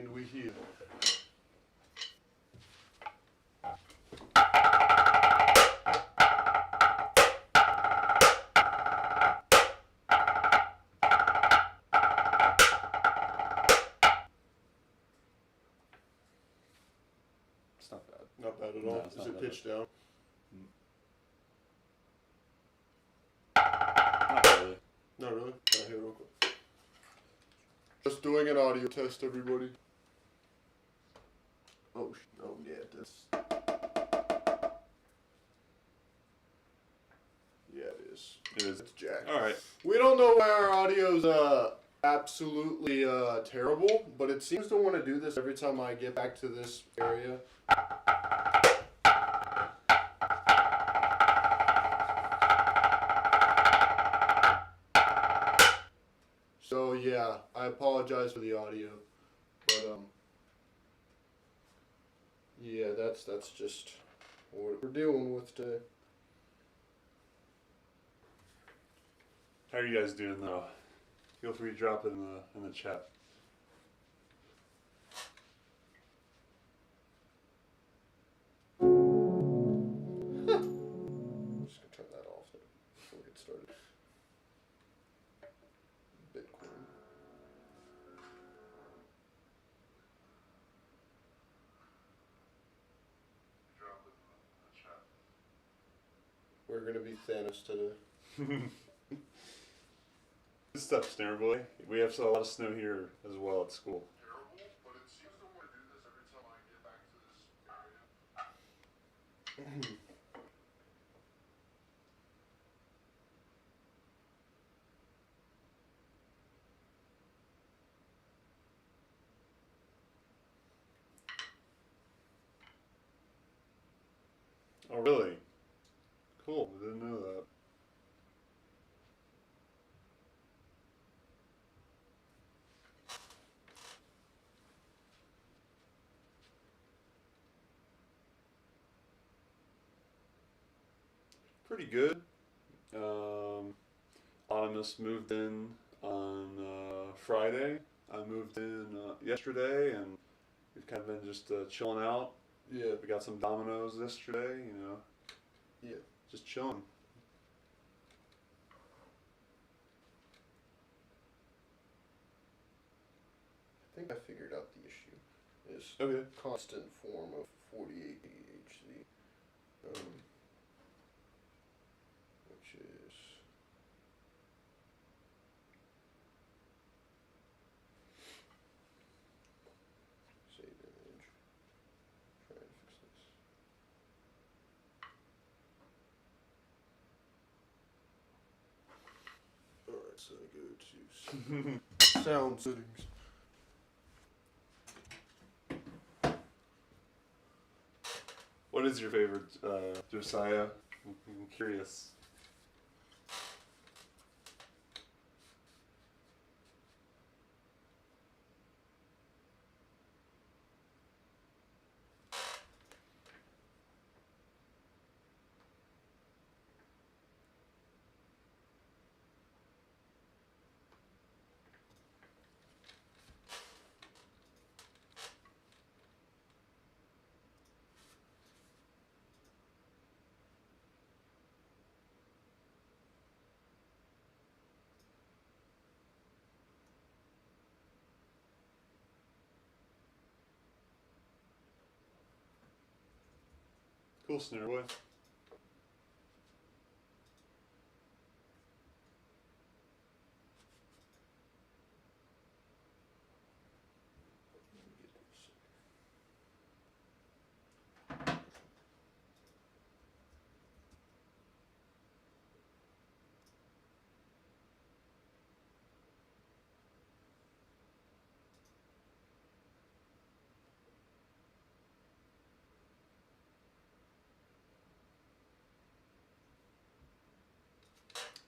and we hear. It's not bad. Not bad at No, all. it's Is not it that pitched down? Not really. Not really. Can I hear it real quick? Just doing an audio test, everybody. Oh, yeah, that's. Yeah, it is. It is. It's jacked. All right. We don't know why our audio's absolutely terrible, but it seems to want to do this every time I get back to this area. So yeah, I apologize for the audio, but yeah, that's just what we're dealing with today. How are you guys doing though? Feel free to drop it in the chat. I'm just gonna turn that off before we get started. Bitcoin. Drop it in the chat. We're gonna be Thanos today. Good stuff, Snare Boy. We have a lot of snow here as well at school. Terrible, but it seems to want to do this every time I get back to this area. Oh, really? Cool. I didn't know that. Pretty good. Atomous moved in on Friday. I moved in yesterday, and we've kind of been just chilling out. Yeah. We got some dominoes yesterday, Yeah. just chilling. I think I figured out the issue. Is Okay. constant form of 48 AHC, which is save image. Try and fix this. All right, so I go to sound settings. What is your favorite Josiah? I'm curious. Cool, Snare Boy.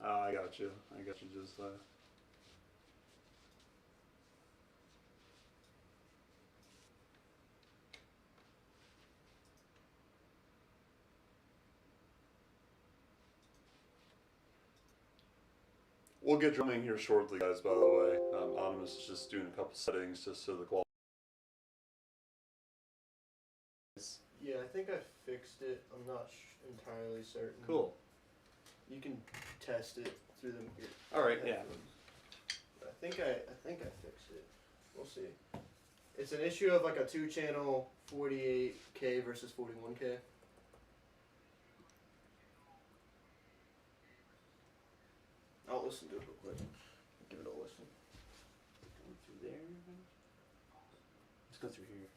I got you. I got you, Josiah. We'll get drumming here shortly, guys, by the way. Atomous is just doing a couple settings just so the quality I'm not entirely certain. Cool. You can test it through the. All right. Yeah. I think I fixed it. We'll see. It's an issue of like a 2-channel 48K versus 41K. I'll listen to it real quick. Give it a listen. Going through there. Let's go through here.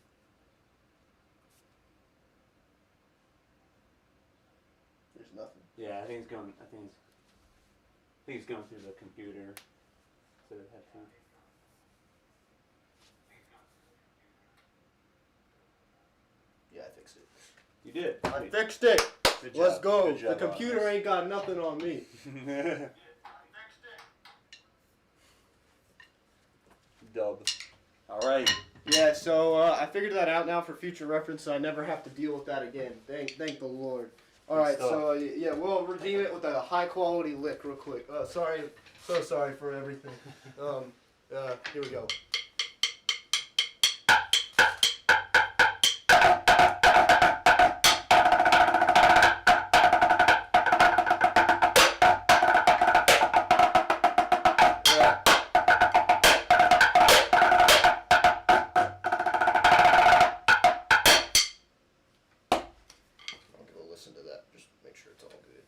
There's nothing. Yeah, I think it's going. I think it's going through the computer instead of headphones. Yeah, I fixed it. You did. I fixed it. Good Let's job. go. Good job, The computer Atomous. ain't got nothing on me. Dub. All right. Yeah, so I figured that out now for future reference, so I never have to deal with that again. Thank the Lord. All right, stuff. so yeah, we'll redeem it with a high quality lick real quick. Sorry, so sorry for everything. Here we go. Listen to that. Just make sure it's all good.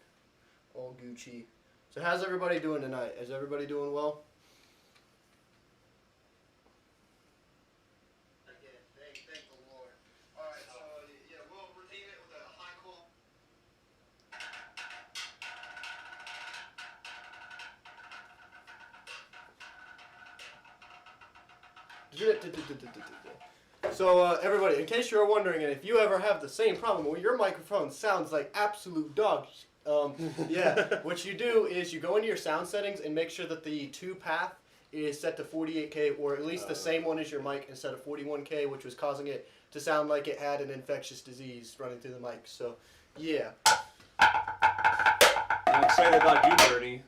All Gucci. So how's everybody doing tonight? Is everybody doing well? Again, thank the Lord. Alright, so yeah, we'll redeem it with a high quality. So everybody, in case you're wondering, and if you ever have the same problem where your microphone sounds like absolute dog, yeah, what you do is you go into your sound settings and make sure that the 2-path is set to 48K, or at least the same one as your mic instead of 41K, which was causing it to sound like it had an infectious disease running through the mic. So, yeah. I'm excited about you, Bernie.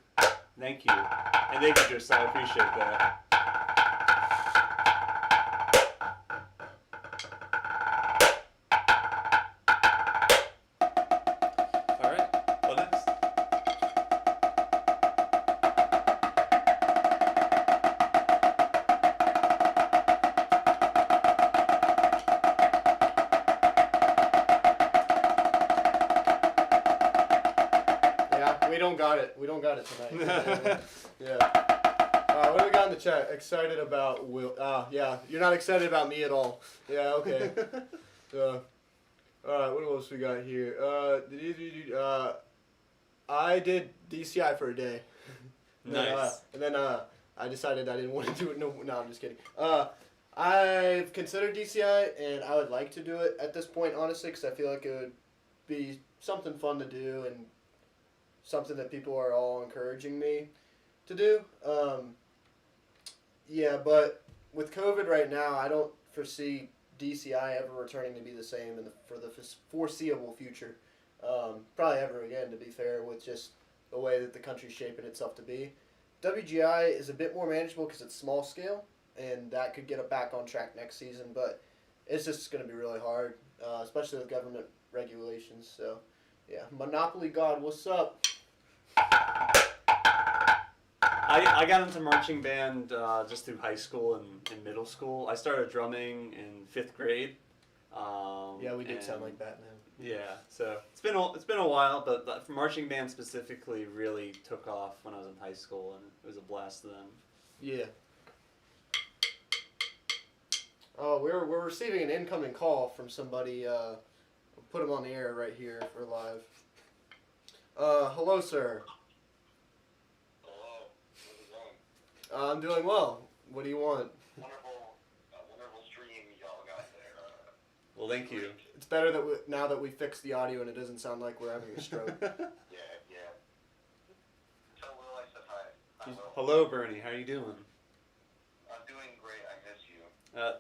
Thank you. And thank you, Josiah. I appreciate that. All right. What next? Yeah, we don't got it. We don't got it tonight. Yeah. What do we got in the chat? Excited about Will? Yeah. You're not excited about me at all. Yeah. Okay. All right. What else we got here? I did DCI for a day. Nice. And then I decided I didn't want to do it. No, I'm just kidding. I've considered DCI, and I would like to do it at this point, honestly, because I feel like it would be something fun to do and something that people are all encouraging me to do. Yeah, but with COVID right now, I don't foresee DCI ever returning to be the same for the foreseeable future. Probably ever again, to be fair, with just the way that the country's shaping itself to be. WGI is a bit more manageable because it's small scale, and that could get it back on track next season, but it's just going to be really hard, especially with government regulations. So, yeah. Monopoly God, what's up? I got into marching band just through high school and middle school. I started drumming in 5th grade. Yeah, we did sound like Batman. Yeah, so it's been a while, but marching band specifically really took off when I was in high school, and it was a blast then. Yeah. Oh, we're receiving an incoming call from somebody. I'll put him on the air right here for live. Hello, sir. Hello. How's it going? I'm doing well. What do you want? Wonderful stream y'all got there. Well, thank you. It's better that now that we fixed the audio and it doesn't sound like we're having a stroke. Yeah. Tell Will I said hi. Hi, Will. Hello, Bernie. How are you doing? I'm doing great. I miss you.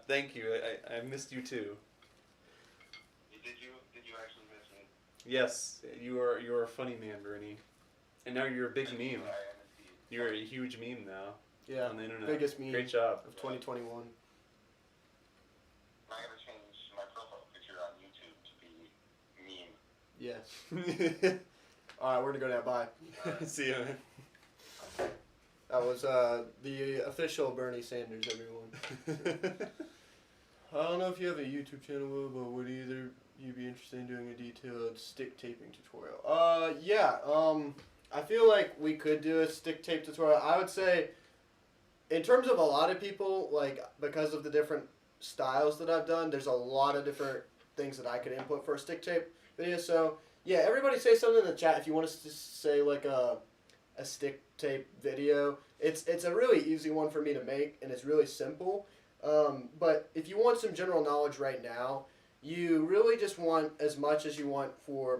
Thank you. I missed you too. Did you actually miss me? Yes, you are a funny man, Bernie. And now you're a big Thank meme. you, I am indeed. You're a huge meme now Yeah, on the internet. biggest meme Great job. of 2021. I gotta change my profile picture on YouTube to be meme. Yeah. All right, we're gonna go now. Bye. See you, man. That was the official Bernie Sanders, everyone. I don't know if you have a YouTube channel, Will, but would either you be interested in doing a detailed stick taping tutorial? Yeah. I feel like we could do a stick tape tutorial. I would say, in terms of a lot of people, like, because of the different styles that I've done, there's a lot of different things that I could input for a stick tape video. So, yeah, everybody say something in the chat if you want us to say, like, a stick tape video. It's a really easy one for me to make, and it's really simple. But if you want some general knowledge right now, you really just want as much as you want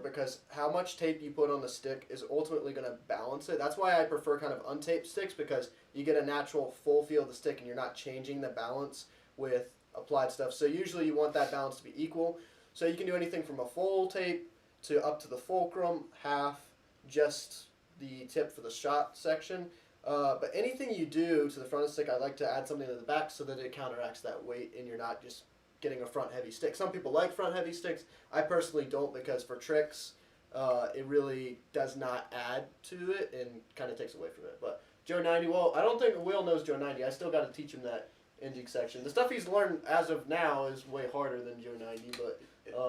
because how much tape you put on the stick is ultimately going to balance it. That's why I prefer kind of untaped sticks, because you get a natural full feel of the stick and you're not changing the balance with applied stuff. So usually you want that balance to be equal. So you can do anything from a full tape to up to the fulcrum, half, just the tip for the shot section. But anything you do to the front of the stick, I like to add something to the back so that it counteracts that weight and you're not just getting a front heavy stick. Some people like front heavy sticks. I personally don't, because for tricks, it really does not add to it and kind of takes away from it. But Joe 90, well, I don't think Will knows Joe 90. I still got to teach him that ending section. The stuff he's learned as of now is way harder than Joe 90, but Is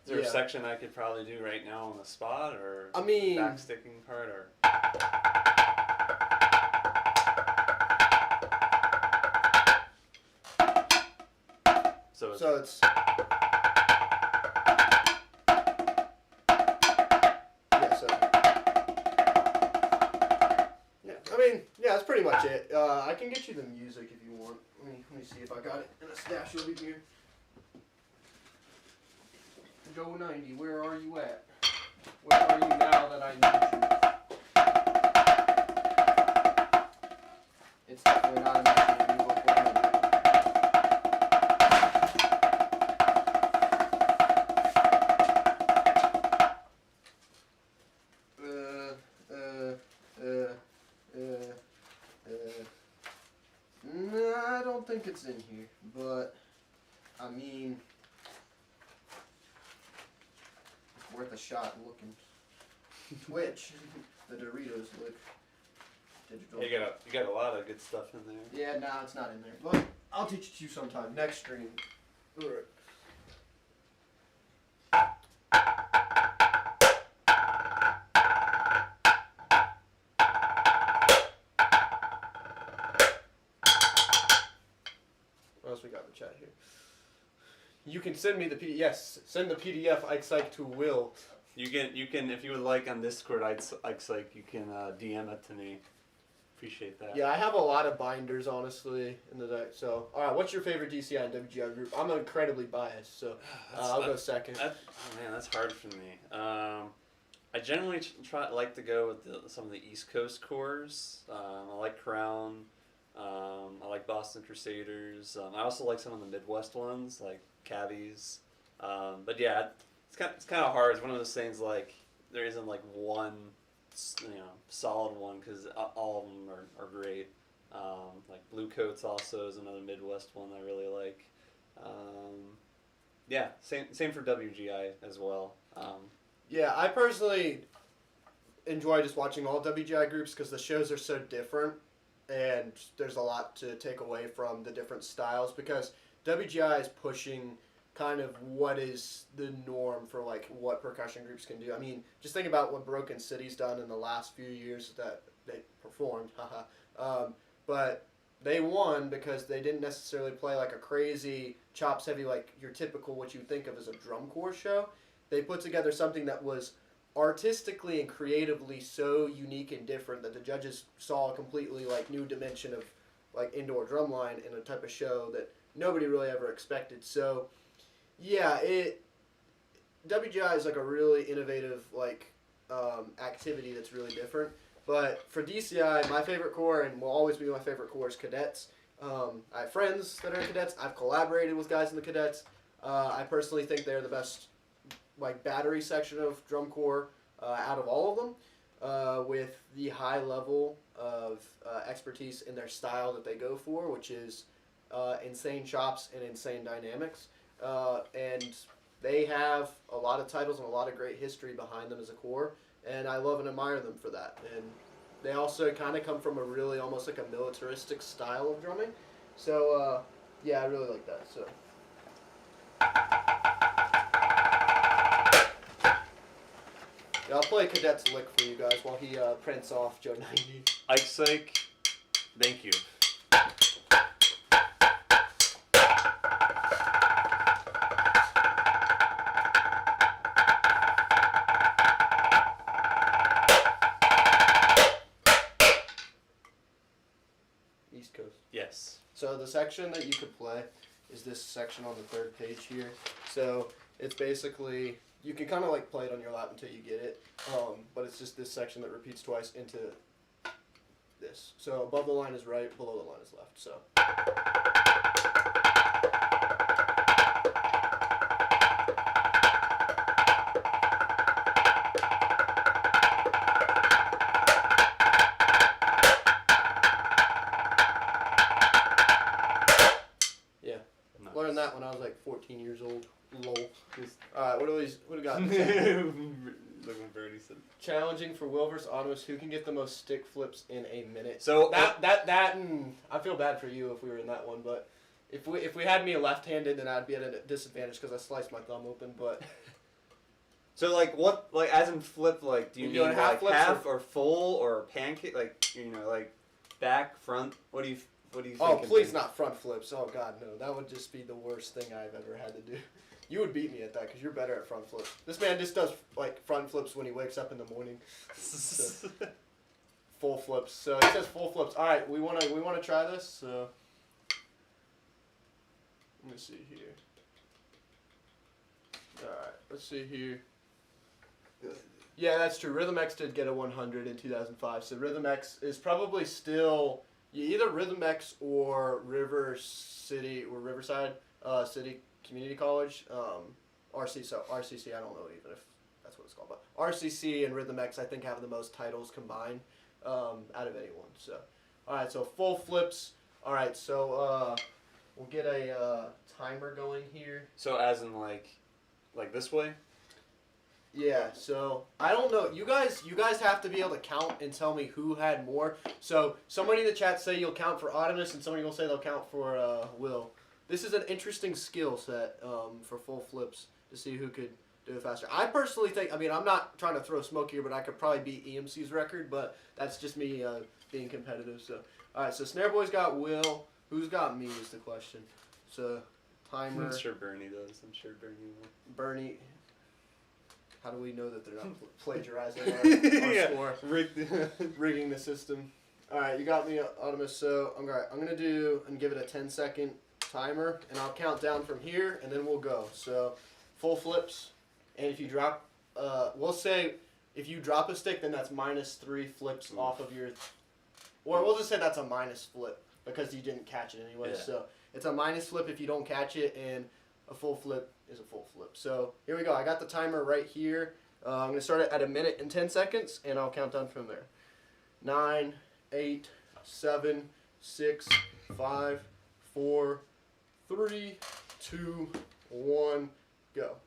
there a section I could probably do right now on the spot, or I mean, back sticking part, or? So it's yeah. So yeah, I mean, yeah, that's pretty much it. I can get you the music if you want. Let me see if I got it in a stash over here. Joe 90, where are you at? Where are you now that I need you? It's definitely not enough for you, but we're gonna no, I don't think it's in here, but I mean, it's worth a shot looking. Twitch, the Doritos look digital. You got a lot of good stuff in there. Yeah, no, it's not in there, but I'll teach it to you sometime next stream. All right. What else we got in the chat here? You can send me the PDF. Yes, send the PDF Ike to Will. You can if you would like on Discord, Ike, you can DM it to me. Appreciate that. Yeah, I have a lot of binders, honestly, in the deck. So, all right, what's your favorite DCI and WGI group? I'm incredibly biased, so I'll go second. Oh man, that's hard for me. I generally like to go with some of the East Coast cores. I like Crown. I like Boston Crusaders. I also like some of the Midwest ones, like Cavies. But yeah, it's kind of hard. It's one of those things, like there isn't like one, solid one, because all of them are great. Like Blue Coats also is another Midwest one I really like. Yeah, same for WGI as well. Yeah, I personally enjoy just watching all WGI groups because the shows are so different, and there's a lot to take away from the different styles, because WGI is pushing kind of what is the norm for like what percussion groups can do. I mean, just think about what Broken City's done in the last few years that they performed, but they won because they didn't necessarily play like a crazy chops heavy, like your typical what you think of as a drum corps show. They put together something that was artistically and creatively so unique and different that the judges saw a completely like new dimension of like indoor drumline in a type of show that nobody really ever expected. So yeah, WGI is like a really innovative like activity that's really different. But for DCI, my favorite corps, and will always be my favorite corps, is cadets. I have friends that are in cadets. I've collaborated with guys in the cadets. I personally think they're the best like battery section of drum corps out of all of them, with the high level of expertise in their style that they go for, which is insane chops and insane dynamics. And they have a lot of titles and a lot of great history behind them as a core, and I love and admire them for that. And they also kind of come from a really almost like a militaristic style of drumming. So, yeah, I really like that. So. Yeah, I'll play Cadet's Lick for you guys while he prints off Joe 90. Ike's sake, thank you. East Coast. Yes. So the section that you could play is this section on the third page here. So it's basically, you can kind of like play it on your lap until you get it, but it's just this section that repeats twice into this. So above the line is right, below the line is left. So. Learned that when I was like 14 years old. Lol. Alright, what do we got? Look what Bernie said. Challenging for Will versus Atomous. Who can get the most stick flips in a minute? So that and I feel bad for you if we were in that one, but if we had me left-handed, then I'd be at a disadvantage because I sliced my thumb open. But so like what, like as in flip, like do you You're mean doing half like flips half or full or pancake, like like back, front? What do you oh, think? please not front flips. Oh God, no, that would just be the worst thing I've ever had to do. You would beat me at that because you're better at front flips. This man just does like front flips when he wakes up in the morning. So, full flips. So he says full flips. All right, we wanna try this. So let me see here. All right, let's see here. Yeah, that's true. Rhythm X did get a 100 in 2005. So Rhythm X is probably still either Rhythm X or Riverside City Community College. RCC, I don't know even if that's what it's called, but RCC and Rhythm X I think have the most titles combined out of anyone. So, all right, so full flips. All right, so we'll get a timer going here. So as in like this way? Yeah, so I don't know. You guys have to be able to count and tell me who had more. So somebody in the chat say you'll count for Atomous, and somebody will say they'll count for Will. This is an interesting skill set for full flips to see who could do it faster. I personally think, I mean, I'm not trying to throw smoke here, but I could probably beat EMC's record, but that's just me being competitive. So, all right, so Snare Boy's got Will. Who's got me is the question. So, timer. I'm sure Bernie does. I'm sure Bernie will. Bernie. How do we know that they're not plagiarizing our score? Rigging the system. All right, you got me, Atomous. So I'm gonna do and give it a 10-second timer, and I'll count down from here, and then we'll go. So full flips, and if you drop, we'll say if you drop a stick, then that's -3 flips off of your, or we'll just say that's a minus flip because you didn't catch it anyway. Yeah. So it's a minus flip if you don't catch it, and a full flip is a full flip. So here we go. I got the timer right here. I'm going to start it at 1 minute and 10 seconds, and I'll count down from there. 9, 8, 7, 6, 5, 4, 3, 2, 1, go.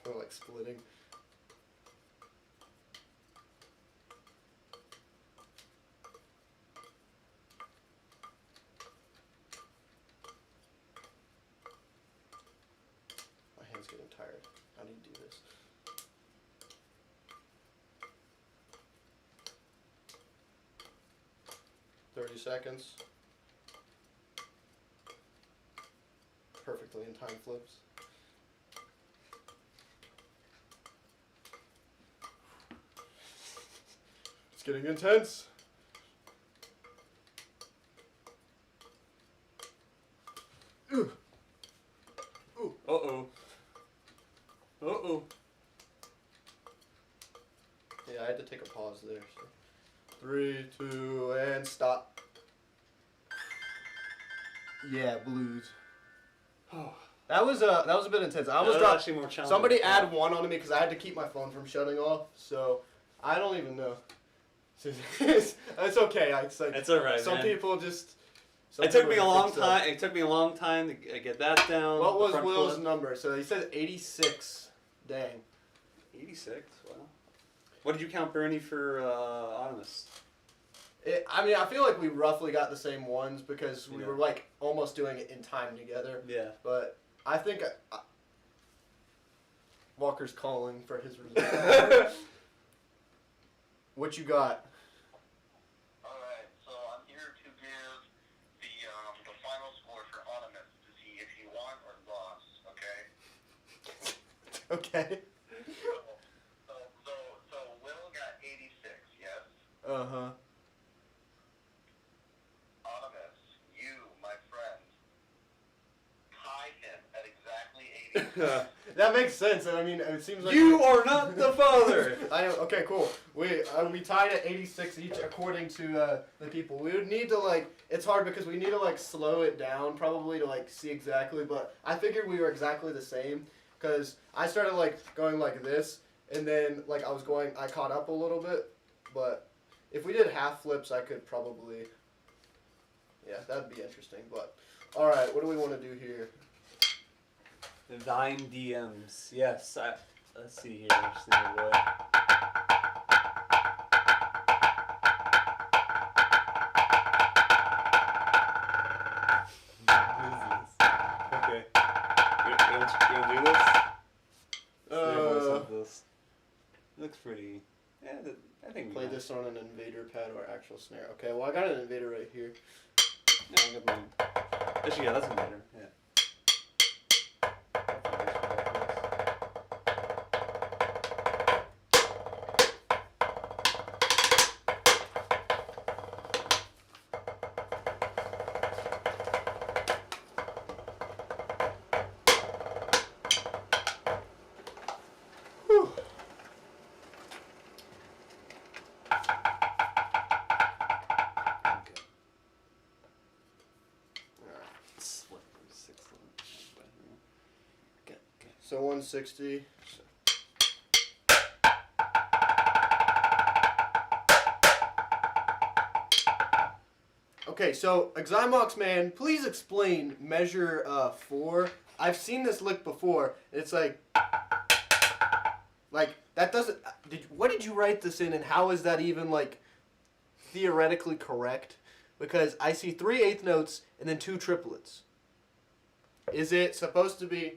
We're like splitting. Getting tired. How do you do this? $30 seconds. Perfectly in time flips. It's getting intense. Ooh. Ooh. Uh-oh. Uh-oh. Yeah, I had to take a pause there. So. 3, 2, and stop. Yeah, blues. Oh. That was a bit intense. I almost That was dropped. actually more challenging. Somebody add 1 onto me because I had to keep my phone from shutting off. So I don't even know. That's okay. It's like It's alright, some man. people just. some It took people me a just long think so. time. It took me a long time to get that down. What the was front Will's flip. number? So he said 86. Dang. 86. Wow. What did you count Bernie for Atomous? I mean, I feel like we roughly got the same ones because we Yeah. were like almost doing it in time together. Yeah. But I think Walker's calling for his result. What you got? Alright, so I'm here to give the final score for Atomous to see if you won or lost, okay? Okay. So Will got 86, yes? Uh-huh. Atomous, you, my friend, tied him at exactly 86. That makes sense. I mean, it seems like You are not the father. I am. Okay, cool. We tied at 86 each according to the people. We would need to like. It's hard because we need to like slow it down probably to like see exactly. But I figured we were exactly the same because I started like going like this, and then like I caught up a little bit. But if we did half flips, I could probably. Yeah, that'd be interesting. But all right, what do we want to do here? Thine DMs. Yes. Let's see here. Just need a boy. Okay. You gonna do this? This. It looks pretty. Yeah, I think. Play this on an invader pad or actual snare. Okay, well I got an invader right here. Yeah, I got mine. Actually, yeah, that's a better. Yeah. Whew. Okay. Split 6. Okay. So 160. Okay, so Eximox man, please explain measure 4. I've seen this lick before. It's like that doesn't. What did you write this in, and how is that even like theoretically correct? Because I see 3 eighth notes and then 2 triplets. Is it supposed to be?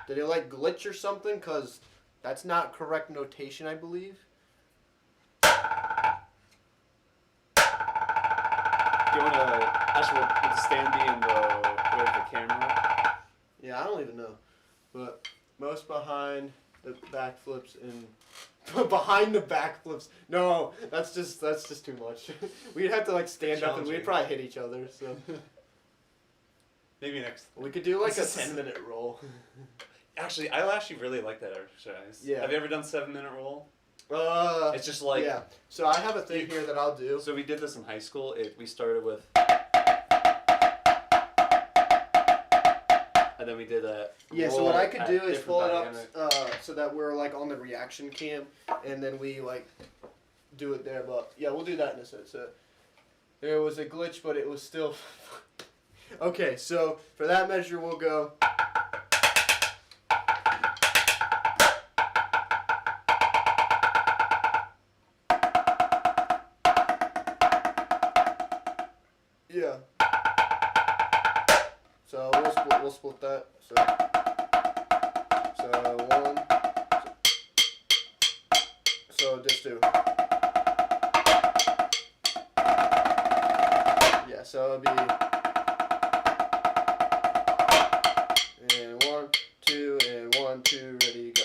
Did it like glitch or something? Cause that's not correct notation, I believe. Do you want to actually would the stand be in the way of the camera? Yeah, I don't even know. But most behind the backflips and behind the backflips. No, that's just too much. We'd have to like stand up and we'd Challenging. probably hit each other. So Maybe next. we could do like a This is- 10-minute roll. Actually, I actually really like that exercise. Yeah. Have you ever done 7-minute roll? It's just like. yeah. So I have a thing here that I'll do. So we did this in high school. We started with. And then we did a. Yeah, so roll what I could at do is different pull it up dynamic. so that we're like on the reaction cam, and then we like do it there. But yeah, we'll do that in a second. So there was a glitch, but it was still okay. So for that measure, we'll go. Yeah. So we'll split that. So 1. So just 2. Yeah. So it'll be and 1, 2, and 1, 2, ready, go.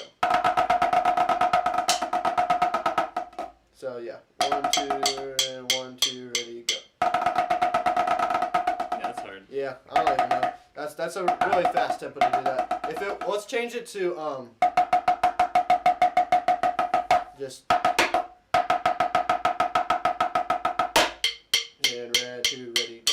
So yeah, 1, 2, and 1, 2, ready, go. Yeah, that's hard. Yeah, I don't even know. That's a really fast tempo to do that. Let's change it to just and red 2 ready go.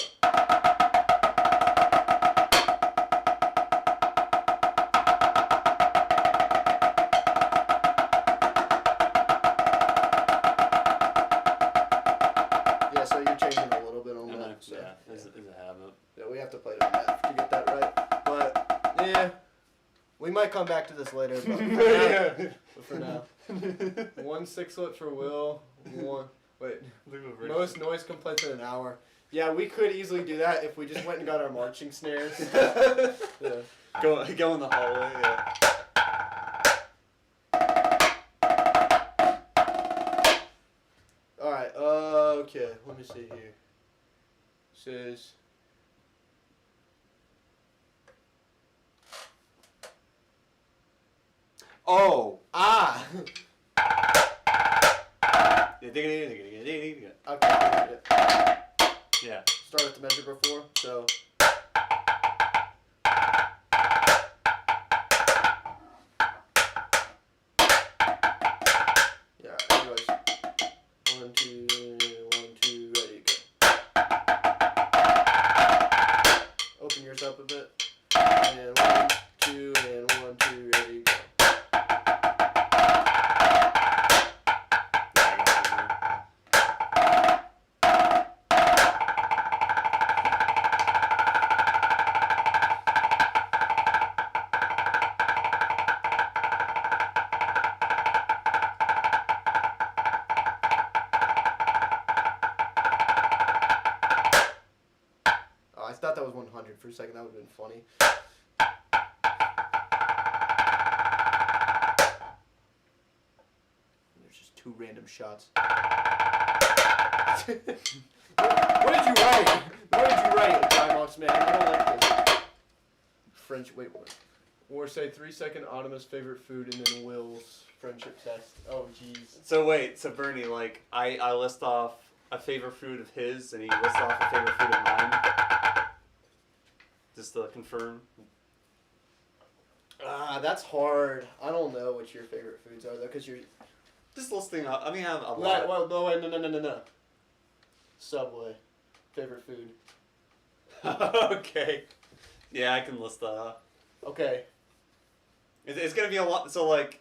might come back to this later, but Yeah. for now. 1 6-foot for Will. Wait. Look at the Most noise complaints in an hour. Yeah, we could easily do that if we just went and got our marching snares. Yeah. Go in the hallway. Yeah. All right. Okay. Let me see here. Says. Oh. Ah. Yeah. Okay. Yeah. Start with the measure before. So. Yeah. Anyways. 1, 2, 1, 2, ready, go. Open yours up a bit. And 1, 2, and 1, 2, ready, go. Oh, I thought that was 100 for a second. That would have been funny. There's just 2 random shots. What did you write? What did you write, Atomous, man? I don't like this. French, wait, what? Or say 3-second Atomous favorite food and then Will's friendship test. Oh, jeez. So wait, so Bernie, like I list off a favorite food of his, and he lists off a favorite food of mine. Just to confirm. That's hard. I don't know what your favorite foods are though, because you're. Just listing up. I mean, I have a Well, lot. well, no, wait, no. Subway, favorite food. Okay. Yeah, I can list that off. Okay. It's gonna be a lot. So like,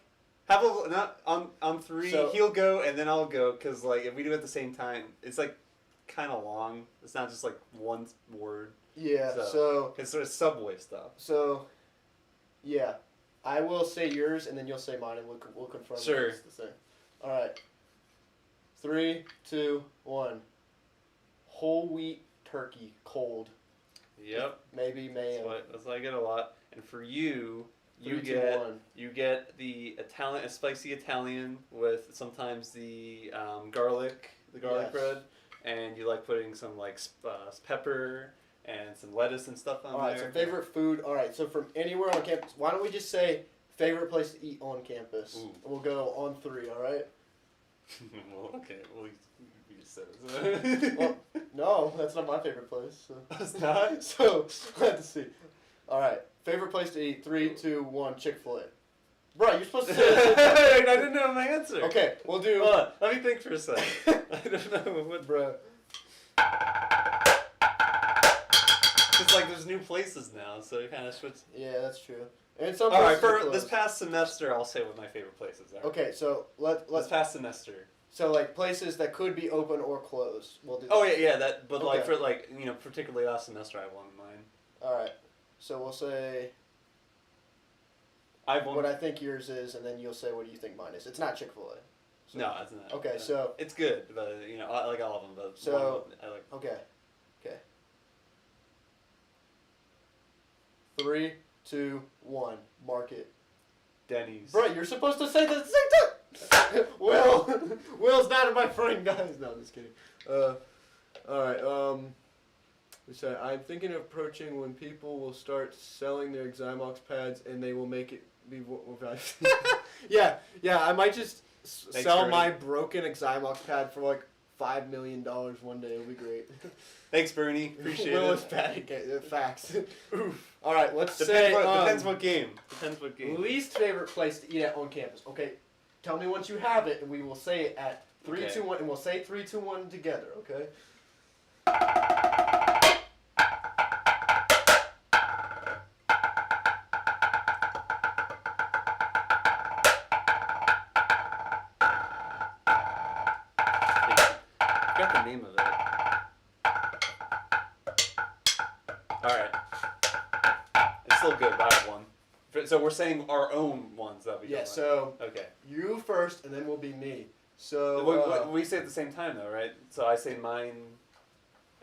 have a not on 3. So- He'll go and then I'll go, because like if we do it at the same time, it's like kind of long. It's not just like one word. Yeah. So- So. It's sort of Subway stuff. So. Yeah, I will say yours and then you'll say mine and we'll confirm. Sure. It's the same. All right. 3, 2, 1. Whole wheat turkey, cold. Yep. Maybe mayo. That's what I get a lot. And for you, 3, 2, 1. you get the Italian, a spicy Italian with sometimes the garlic Yes. bread, and you like putting some like pepper and some lettuce and stuff on All right. there. So favorite food. All right. So from anywhere on campus, why don't we just say favorite place to eat on campus? Ooh. We'll go on 3. All right. Well, okay. Well, you just said it. Well, no, that's not my favorite place. So. It's not? So let's see. All right, favorite place to eat. 3, 2, 1. Chick-fil-A. Bro, you're supposed to say it. I didn't know my answer. Okay, we'll do. Hold on, let me think for a second. I don't know what. Bro. It's like there's new places now, so it kind of switches. Yeah, that's true. And some All right, places are for this closed. past semester, I'll say what my favorite places are. Okay, so This let's past semester. so like places that could be open or closed. We'll do. Oh that. yeah, that. But like Okay. for like particularly last semester, I have one in mind. All right. So we'll say I have one. what I think yours is, and then you'll say what you think mine is. It's not Chick-fil-A. So, No, it's not. Okay, No. so it's good, but I like all of them. But So- one of them, I like. okay. 3, 2, 1. Market. Denny's. Bro, you're supposed to say the same time. Will's not my friend, guys. No, I'm just kidding. All right. We said I'm thinking of approaching when people will start selling their Zymox pads and they will make it be more valuable. yeah. I might just Thanks, sell Bernie. my broken Zymox pad for like $5 million one day. It'll be great. Thanks, Bernie. Appreciate Will it. is bad at facts. All right. Let's Depends say depends what game. Depends what game. least favorite place to eat at on campus. Okay, tell me once you have it, and we will say it at 3, Okay. 2, 1, and we'll say 3, 2, 1 together. Okay. I forgot the name of it. Alright. It's still good, but I have one. So we're saying our own ones that we. Yeah. don't So like. Okay. you first, and then we'll be me. So We say at the same time though, right? So I say mine,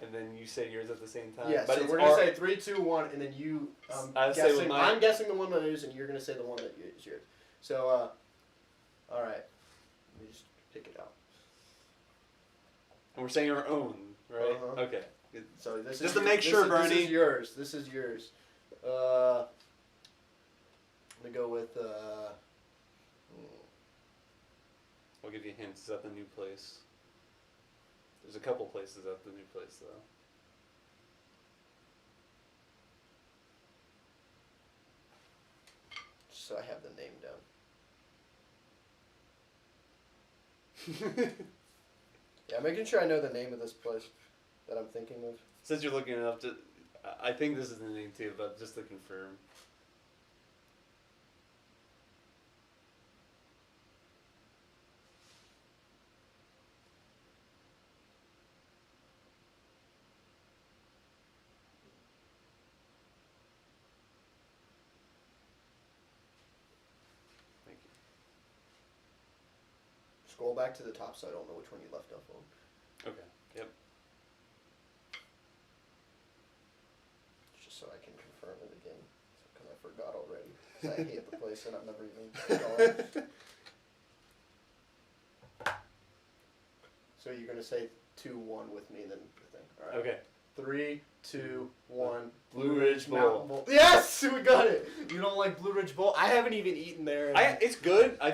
and then you say yours at the same time. yeah. But So it's we're gonna our- say 3, 2, 1, and then you. I'll say with Guessing. mine. I'm guessing the one that is, and you're gonna say the one that is yours. So all right. Let me just pick it out. And we're saying our own, right? Uh-huh. Okay. So this Just is to make sure, This Bernie. is yours. This is yours. I'm gonna go with. I'll give you hints. It's at the new place. There's a couple places at the new place though. So I have the name down. Yeah, making sure I know the name of this place that I'm thinking of. Since you're looking it up, I think this is the name too, but just to confirm. Thank you. Scroll back to the top so I don't know which one you left off on. Okay. Yep. Just so I can confirm it again. Because I forgot already. 'Cause I hate the place and I've never even gone. So you're going to say 2, 1 with me, then the thing. All right. Okay. 3, 2, 1. Blue Ridge Bowl. Mountain Bowl. Yes, we got it. You don't like Blue Ridge Bowl? I haven't even eaten there. It's good. I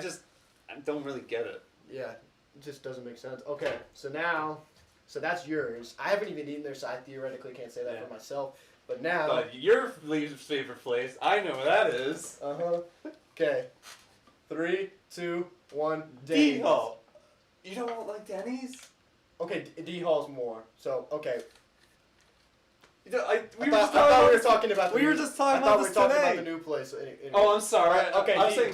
don't really get it. Yeah, it just doesn't make sense. Okay, so that's yours. I haven't even eaten there, so I theoretically can't say that Yeah. for myself. But now. But your least favorite place, I know what that is. Okay. 3, 2, 1. D Denny's. Hall. You don't like Denny's? Okay, D Hall's more. So okay. We I thought we were talking about. We were just talking about this I thought we were talking today. about the new place. Anyway. Oh, I'm sorry. Okay, I'm saying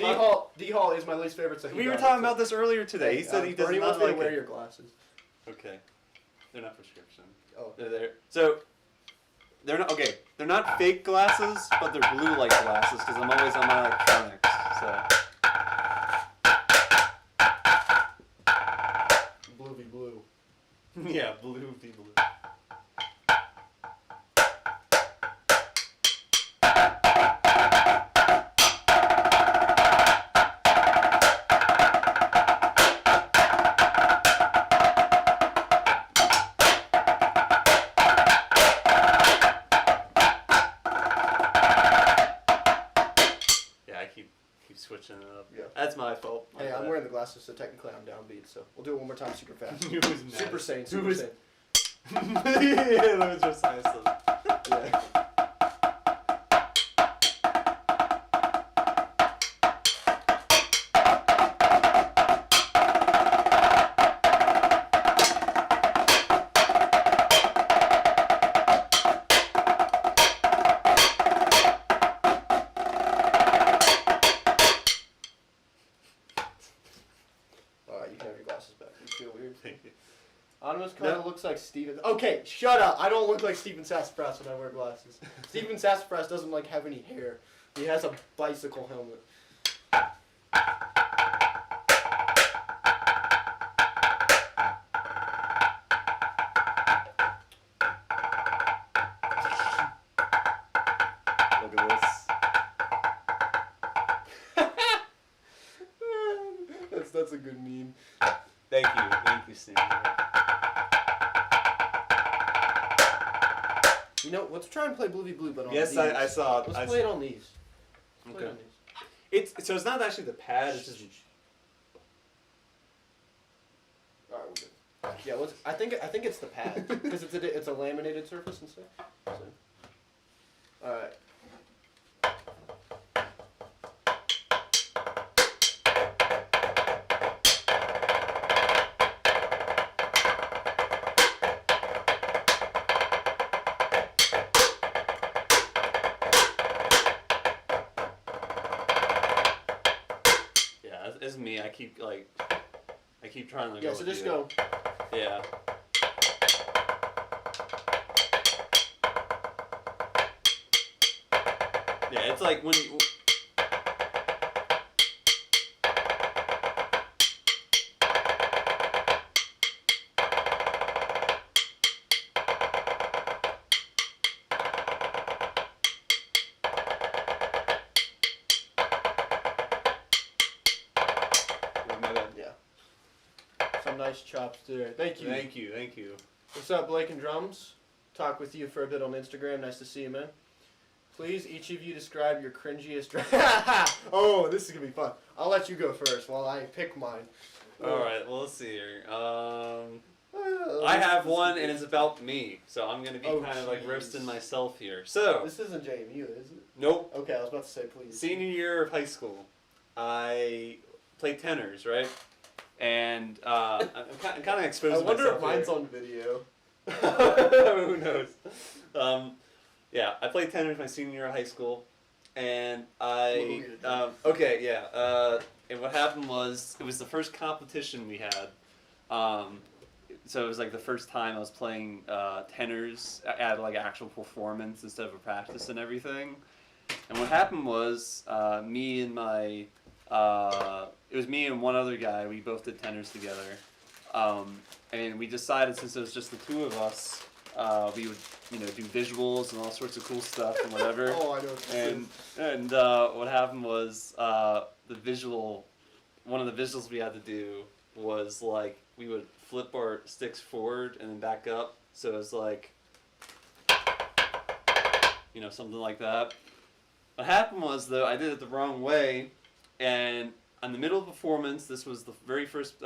D Hall is my least favorite. So we were talking about this earlier today. He said he does Bernie not wants me like to wear it. your glasses. Okay. They're not prescription. Oh. They're there. So they're not okay. They're not fake glasses, but they're blue light glasses because I'm always on my electronics. So Blue v blue. yeah, blue v blue. Yeah, I keep switching it up. Yeah. That's my fault. My Hey, I'm bad. wearing the glasses, so technically I'm downbeat. So we'll do it one more time, super fast. Who was mad? Super Saiyan, Who Super was- Saiyan. Yeah, that was just nice. Yeah. Alright, you can have your glasses back. You feel weird? Thank you. Atomous kind of looks like Steven. Okay, shut up. I don't look like Steven Sassafras when I wear glasses. Steven Sassafras doesn't like have any hair. He has a bicycle helmet. Look at this. That's a good meme. Thank you, Steve. You know, let's try and play Blue v Blue, but on Yes, these. I saw it. Let's play it on these. Let's play it Okay. on these. So it's not actually the pad. It's just. All right, we're good. Yeah, let's. I think it's the pad because it's a laminated surface and stuff. So. All right. Yeah, it's me. I keep trying to. Yeah, go so with just you. go. Yeah. Yeah, it's like when you. nice chops there. Thank you. Thank you, thank you. What's up, Blake and Drums? Talk with you for a bit on Instagram. Nice to see you, man. Please, each of you describe your cringiest Oh, this is going to be fun. I'll let you go first while I pick mine. Alright, well, let's see here. I have one, and it's about me, so I'm going to be kind of like roasting myself here. So, this isn't JMU, is it? Nope. Okay, I was about to say, please. Senior year of high school, I played tenors, right? And I'm kind of exposing I wonder myself if mine's here. on video. Who knows? Yeah, I played tennis my senior year of high school, and and what happened was, it was the first competition we had, so it was like the first time I was playing tenors at like actual performance instead of a practice and everything, and what happened was, it was me and one other guy, we both did tenors together, and we decided, since it was just the two of us, we would, do visuals and all sorts of cool stuff and whatever. Oh, I know what this is. And what happened was, one of the visuals we had to do was like, we would flip our sticks forward and then back up. So it was like, something like that. What happened was, though, I did it the wrong way, and in the middle of the performance, this was the very first,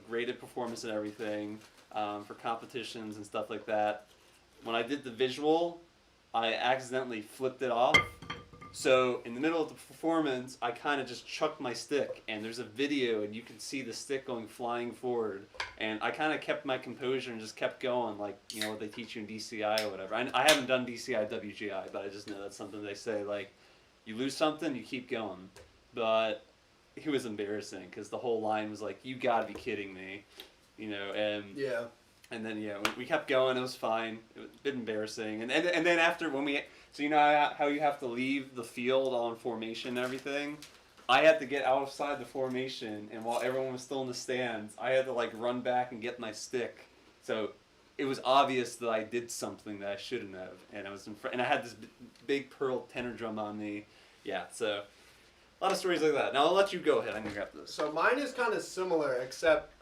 graded performance and everything, for competitions and stuff like that. When I did the visual, I accidentally flipped it off. So in the middle of the performance, I kind of just chucked my stick, and there's a video, and you can see the stick going flying forward. And I kind of kept my composure and just kept going, like, what they teach you in DCI or whatever. I haven't done DCI WGI, but I just know that's something they say, like, you lose something, you keep going. But it was embarrassing, because the whole line was like, you gotta be kidding me, and Yeah. and then we kept going. It was fine. It was a bit embarrassing, and then after, when we, so how you have to leave the field on formation and everything, I had to get outside the formation, and while everyone was still in the stands, I had to like run back and get my stick. So it was obvious that I did something that I shouldn't have, and I was and I had this big pearl tenor drum on me. Yeah, so a lot of stories like that. Now I'll let you go ahead. I'm gonna grab this. So mine is kind of similar, except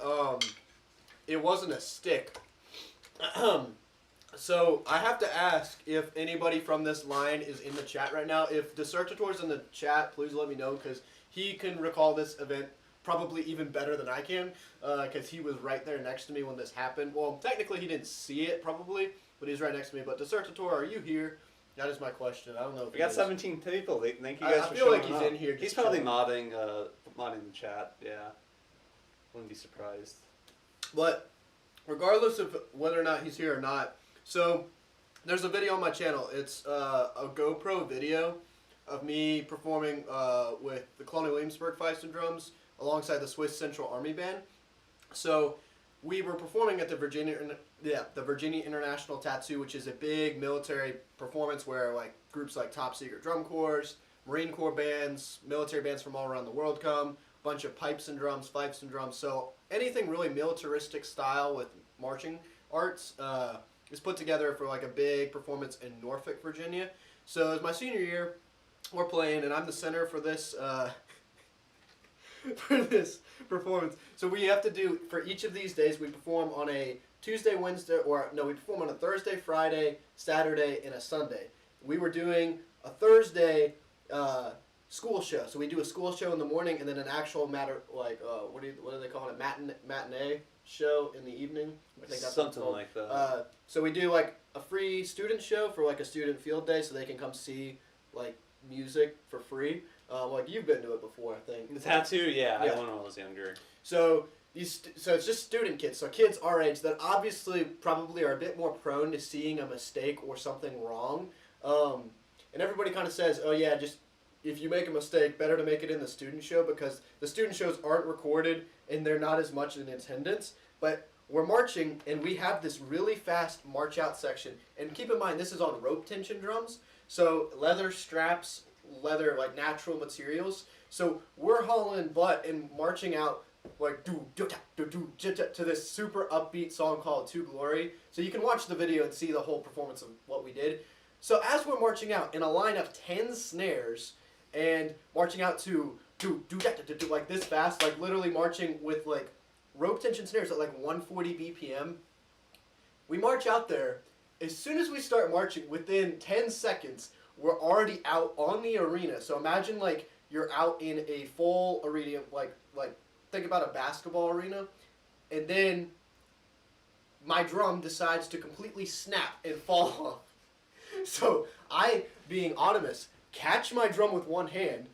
it wasn't a stick. So I have to ask if anybody from this line is in the chat right now. If Dissertator's in the chat, please let me know, because he can recall this event probably even better than I can, because he was right there next to me when this happened. Well, technically he didn't see it probably, but he's right next to me. But Dissertator, are you here? That is my question. I don't know if We got is. 17 people. Thank you guys I for feel showing like he's up. in here. He's just probably chilling. modding the chat. Yeah, wouldn't be surprised. But regardless of whether or not he's here or not, so there's a video on my channel. It's a GoPro video of me performing with the Colonial Williamsburg Fifes and Drums alongside the Swiss Central Army Band. So we were performing at the Virginia International Tattoo, which is a big military performance where like groups like Top Secret Drum Corps, Marine Corps bands, military bands from all around the world come, bunch of pipes and drums, fifes and drums. So anything really militaristic style with marching arts is put together for like a big performance in Norfolk, Virginia. So it's my senior year, we're playing, and I'm the center for this for this performance. So we have to do, for each of these days, we perform on a Tuesday, Wednesday, we perform on a Thursday, Friday, Saturday, and a Sunday. We were doing a Thursday school show. So we do a school show in the morning, and then an actual what do they call it? Matinee show in the evening. I think that's something like that. So we do like a free student show for like a student field day, so they can come see like music for free. Like you've been to it before, I think. The tattoo, yeah. I Yeah. went when I was younger. So so it's just student kids, so kids our age that obviously probably are a bit more prone to seeing a mistake or something wrong. And everybody kind of says, oh yeah, just if you make a mistake, better to make it in the student show, because the student shows aren't recorded and they're not as much in attendance. But we're marching, and we have this really fast march out section. And keep in mind, this is on rope tension drums, so leather straps, leather like natural materials. So we're hauling butt and marching out like to this super upbeat song called "To Glory." So you can watch the video and see the whole performance of what we did. So as we're marching out in a line of 10 snares and marching out to like this fast, like literally marching with like rope tension snares at like 140 BPM. We march out there. As soon as we start marching, within 10 seconds, we're already out on the arena. So imagine like you're out in a full arena, like think about a basketball arena, and then my drum decides to completely snap and fall off. So I, being Atomous, catch my drum with one hand,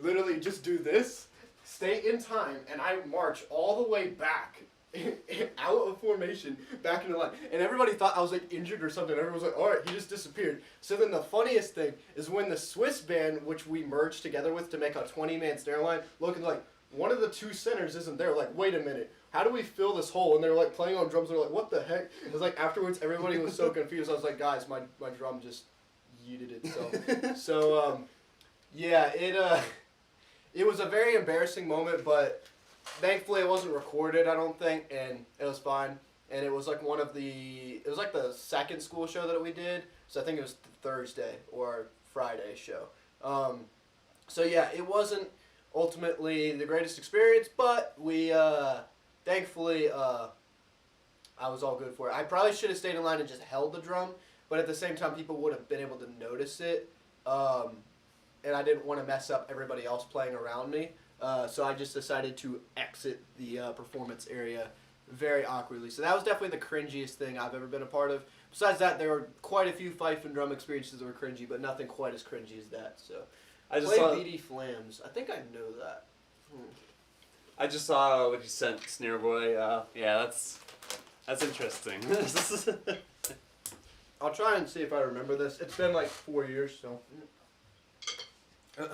literally just do this, stay in time, and I march all the way back out of formation back into line. And everybody thought I was like injured or something. Everyone was like, all right, he just disappeared. So then the funniest thing is when the Swiss band, which we merged together with to make a 20-man snare line, looking like one of the two centers isn't there. Like, wait a minute, how do we fill this hole? And they're like playing on drums. They're like, what the heck? It was like afterwards, everybody was so confused. I was like, guys, my drum just yeeted itself. So yeah, it was a very embarrassing moment, but thankfully it wasn't recorded, I don't think, and it was fine. And it was like it was like the second school show that we did, so I think it was Thursday or Friday show. So yeah, it wasn't ultimately the greatest experience, but we, thankfully, I was all good for it. I probably should have stayed in line and just held the drum, but at the same time, people would have been able to notice it, and I didn't want to mess up everybody else playing around me. So I just decided to exit the performance area very awkwardly. So that was definitely the cringiest thing I've ever been a part of. Besides that, there were quite a few fife and drum experiences that were cringy, but nothing quite as cringy as that. So I just play saw BD Flams. I think I know that. I just saw what you sent, Snare Boy. Yeah, that's interesting. I'll try and see if I remember this. It's been like 4 years, so. And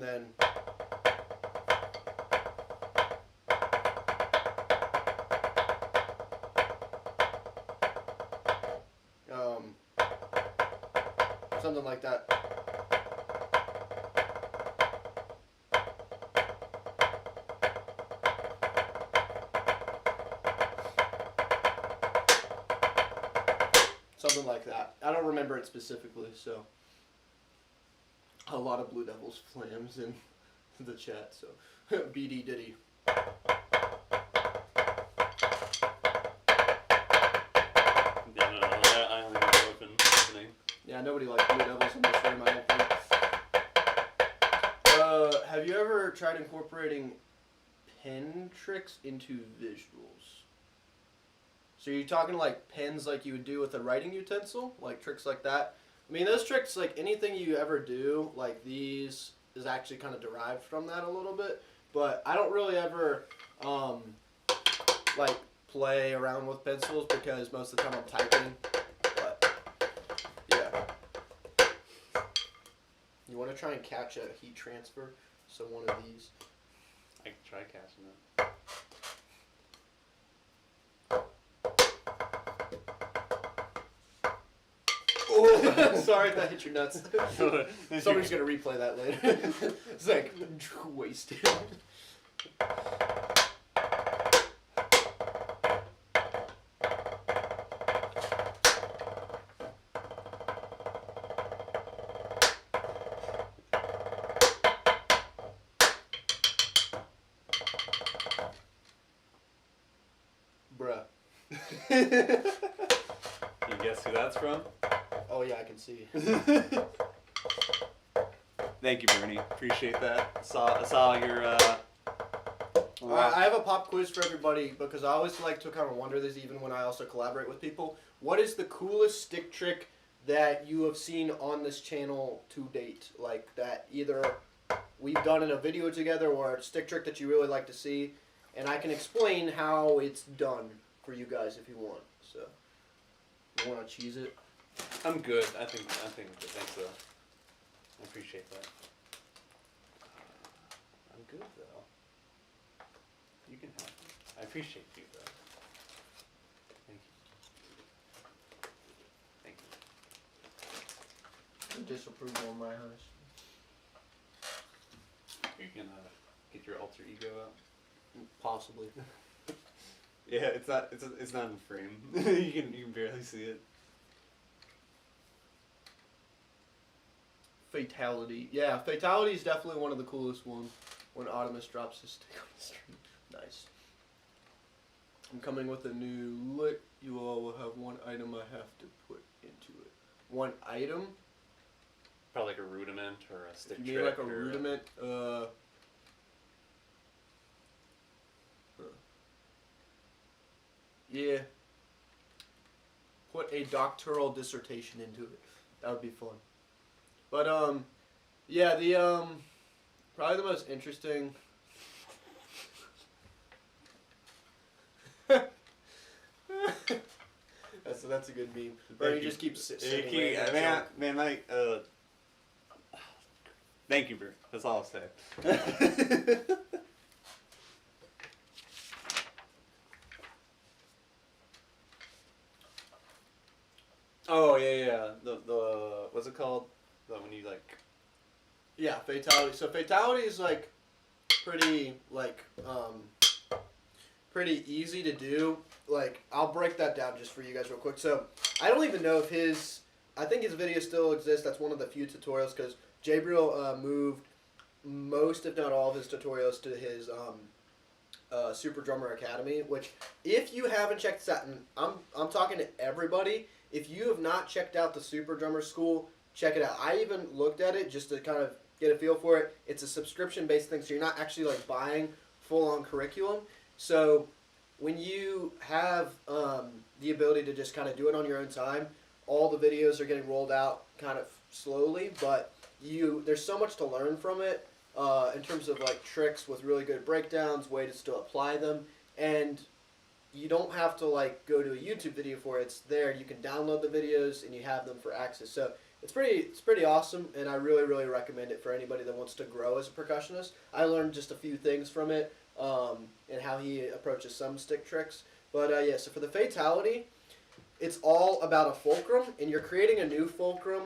then something like that. Something like that. I don't remember it specifically, so. A lot of Blue Devils Flams in the chat, so. BD Diddy. I only know the opening. Yeah, nobody likes Blue Devils in this room, I don't think. Have you ever tried incorporating pen tricks into visuals? So you're talking like pens like you would do with a writing utensil? Like tricks like that? I mean, those tricks, like anything you ever do, like these, is actually kind of derived from that a little bit. But I don't really ever, like, play around with pencils because most of the time I'm typing. But, yeah. You want to try and catch a heat transfer? So one of these. I can try catching it. Oh, sorry if that hit your nuts. Somebody's going to replay that later. It's like, wasted. Bruh. You guess who that's from? Oh yeah, I can see. Thank you, Bernie. Appreciate that. Saw your. I have a pop quiz for everybody because I always like to kind of wonder this even when I also collaborate with people. What is the coolest stick trick that you have seen on this channel to date? Like that either we've done in a video together or a stick trick that you really like to see. And I can explain how it's done for you guys if you want. So, you want to cheese it? I'm good. I think thanks though. I appreciate that. I'm good though. You can have me. I appreciate you though. Thank you. Thank you. Disapproval on my house. You're gonna get your alter ego out. Possibly. Yeah, it's not in frame. you can barely see it. Fatality. Yeah, Fatality is definitely one of the coolest ones when Atomous drops his stick on the stream. Nice. I'm coming with a new lick. You all will have one item I have to put into it. One item? Probably like a rudiment or a stick You mean trick. like a rudiment? Yeah. Put a doctoral dissertation into it. That would be fun. But yeah, the probably the most interesting. that's a good meme. Bernie just keeps sitting there. Thank you, Bert. That's all I'll say. Oh yeah. The what's it called? The when you like. Yeah, Fatality. So Fatality is like pretty pretty easy to do. Like I'll break that down just for you guys real quick. So I don't even know if I think his video still exists. That's one of the few tutorials because Jabriel moved most, if not all, of his tutorials to his Super Drummer Academy. Which, if you haven't checked this out, and I'm talking to everybody, if you have not checked out the Super Drummer School, check it out. I even looked at it just to kind of get a feel for it. It's a subscription-based thing, so you're not actually like buying full-on curriculum. So when you have the ability to just kind of do it on your own time, all the videos are getting rolled out kind of slowly, but there's so much to learn from it in terms of like tricks with really good breakdowns, way to still apply them, and you don't have to like go to a YouTube video for it. It's there. You can download the videos and you have them for access. So it's pretty awesome, and I really recommend it for anybody that wants to grow as a percussionist. I learned just a few things from it and how he approaches some stick tricks. But yeah, so for the Fatality, it's all about a fulcrum, and you're creating a new fulcrum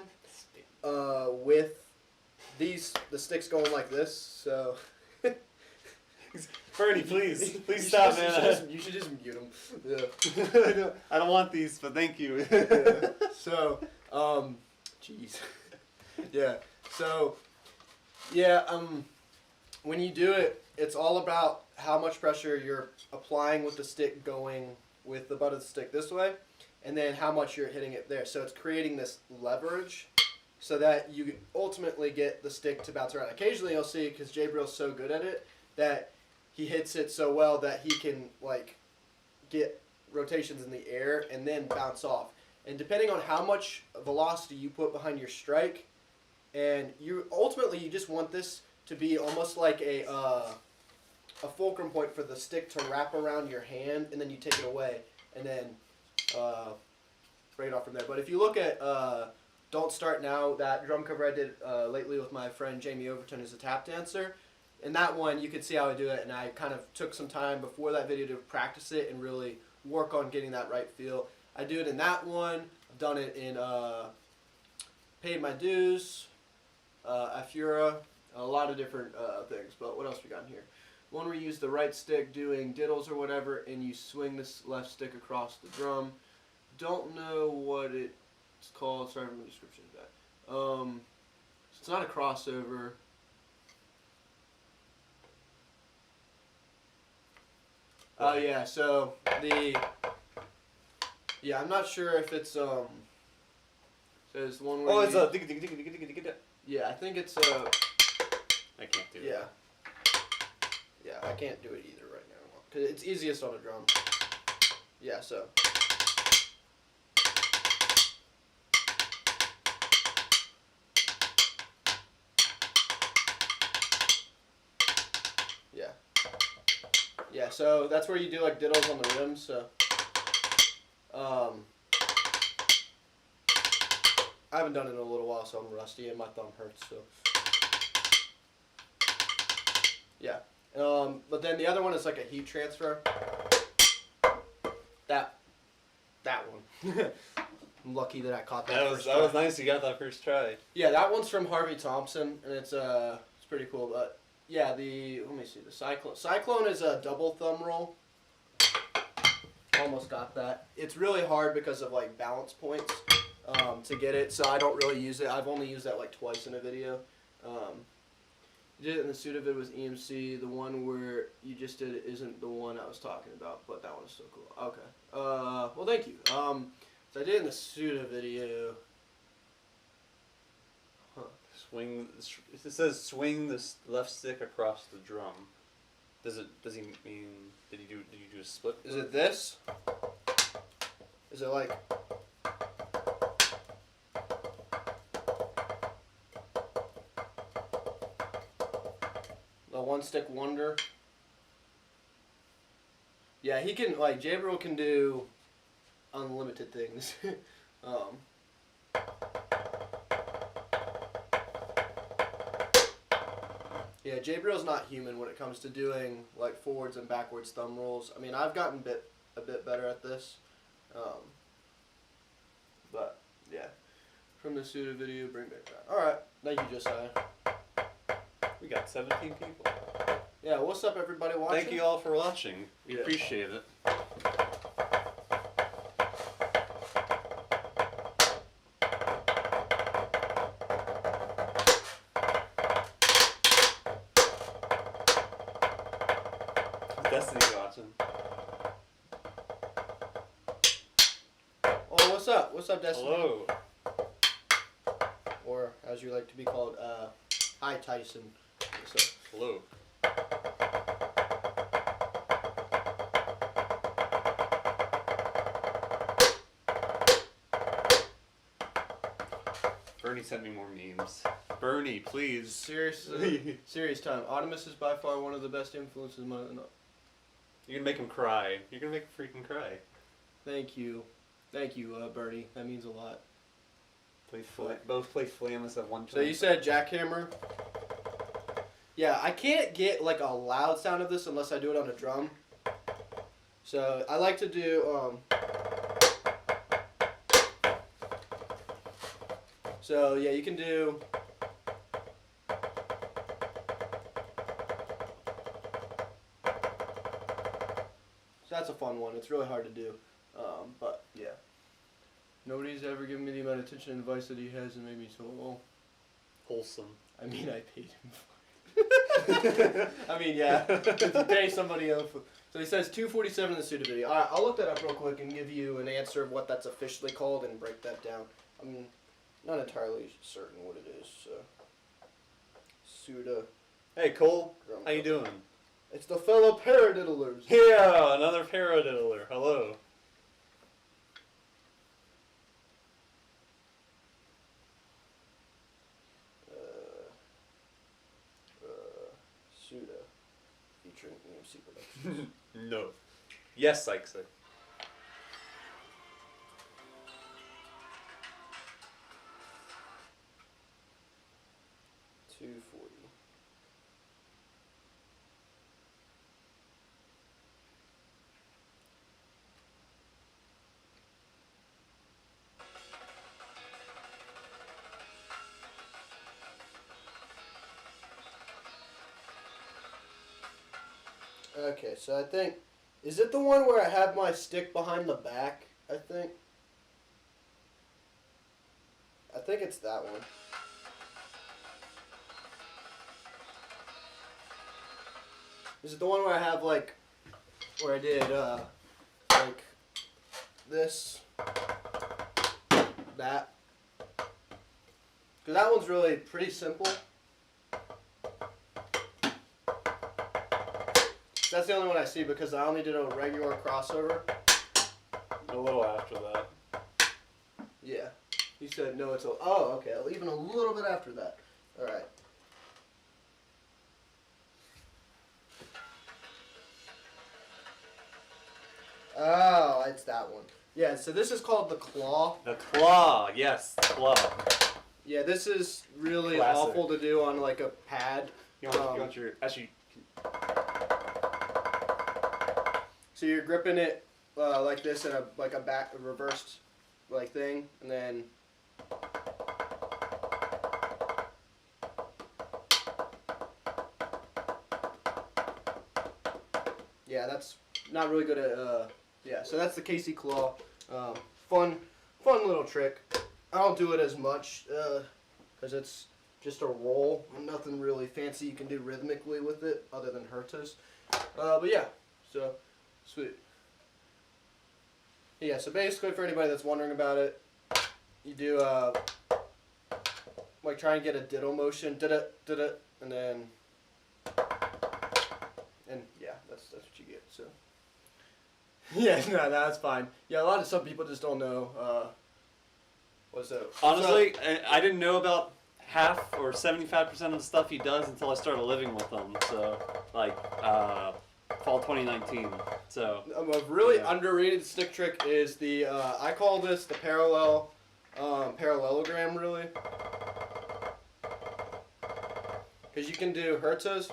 with the sticks going like this. So Bernie, please stop, man. You should just mute him. Yeah. I don't want these, but thank you. So, jeez. Yeah. So, yeah. When you do it, it's all about how much pressure you're applying with the stick going with the butt of the stick this way, and then how much you're hitting it there. So it's creating this leverage so that you ultimately get the stick to bounce around. Occasionally you'll see, because Jabriel's so good at it, that he hits it so well that he can like get rotations in the air and then bounce off. And depending on how much velocity you put behind your strike, and you just want this to be almost like a fulcrum point for the stick to wrap around your hand, and then you take it away, and then break it off from there. But if you look at Don't Start Now, that drum cover I did lately with my friend Jamie Overton, who's a tap dancer, in that one you could see how I do it, and I kind of took some time before that video to practice it and really work on getting that right feel. I do it in that one. I've done it in Paid My Dues, Afura, a lot of different things. But what else we got in here? One where you use the right stick doing diddles or whatever, and you swing this left stick across the drum. Don't know what it's called. Sorry for the description of that. It's not a crossover. Oh yeah, so I'm not sure if it's says the one where Oh, it's a. yeah, I think it's I can't do it. Yeah, I can't do it either right now because it's easiest on a drum. Yeah, so. Yeah, so that's where you do like diddles on the rims. So, I haven't done it in a little while, so I'm rusty and my thumb hurts. So, yeah. But then the other one is like a heat transfer. That one. I'm lucky that I caught that. That was nice. You got that first try. Yeah, that one's from Harvey Thompson, and it's pretty cool. But Yeah, let me see, the Cyclone. Cyclone is a double thumb roll. Almost got that. It's really hard because of like balance points to get it, so I don't really use it. I've only used that like twice in a video. Did it in the Sudafed with EMC. The one where you just did it isn't the one I was talking about, but that one is still cool. Okay. Well, thank you. So I did it in the Suda video. Huh. Swing. It says swing this left stick across the drum. Does he mean? Did you do a split? Is it this? Is it like? A one stick wonder? Yeah, he can, like, Jabril can do unlimited things. Yeah, Jabril's not human when it comes to doing like forwards and backwards thumb rolls. I mean, I've gotten a bit better at this, but yeah. From the Suda video, bring back that. All right, thank you, Josiah. We got 17 people. Yeah, what's up, everybody watching? Thank you all for watching. We Yeah. appreciate it. Destiny's watching. Oh, what's up? What's up, Destiny? Hello. Or as you like to be called, hi, Tyson. So, Hello. Bernie sent me more memes. Bernie, please. seriously, serious time. Atomous is by far one of the best influences. You're gonna make him cry. You're gonna make him freaking cry. Thank you, Bernie. That means a lot. Both play Flamus at one time. So you said jackhammer. Yeah, I can't get like a loud sound of this unless I do it on a drum. So I like to do. So yeah, you can do. So that's a fun one. It's really hard to do, but yeah. Nobody's ever given me the amount of attention and advice that he has and made me so well. wholesome. I mean, I paid him for it. I mean, yeah. If you pay somebody else. So he says 247 in the Suda video. Alright, I'll look that up real quick and give you an answer of what that's officially called and break that down. I'm not entirely certain what it is, so. Suda. Hey Cole, Drum how you cover. doing? It's the fellow paradiddlers. Yeah, another paradiddler. Hello. Suda. Featuring EMC Productions. No. Yes, Sykes. 240. Okay, so I think, is it the one where I have my stick behind the back, I think? I think it's that one. Is it the one where I have like, where I did like this, that? Because that one's really pretty simple. That's the only one I see because I only did a regular crossover. A little after that. Yeah. You said no, it's a, oh, okay, even a little bit after that. Alright. Oh, it's that one. Yeah, so this is called the Claw. The claw, yes, the claw. Yeah, this is really Classic. awful to do on like a pad. You want your actually. So you're gripping it like this in a reversed like thing, and then yeah, that's not really good at, yeah, so that's the KC Claw. Fun little trick. I don't do it as much, because it's just a roll. Nothing really fancy you can do rhythmically with it, other than Hertas. But yeah, so, sweet. Yeah, so basically for anybody that's wondering about it, you do, like try and get a ditto motion, da-da, and then, and yeah, that's what you get, so. Yeah, no, that's fine. Yeah, some people just don't know, what's that? Honestly, I didn't know about half or 75% of the stuff he does until I started living with him. So, like, fall 2019. So. A really Yeah. underrated stick trick is the, I call this the parallelogram, really. Because you can do Hertas.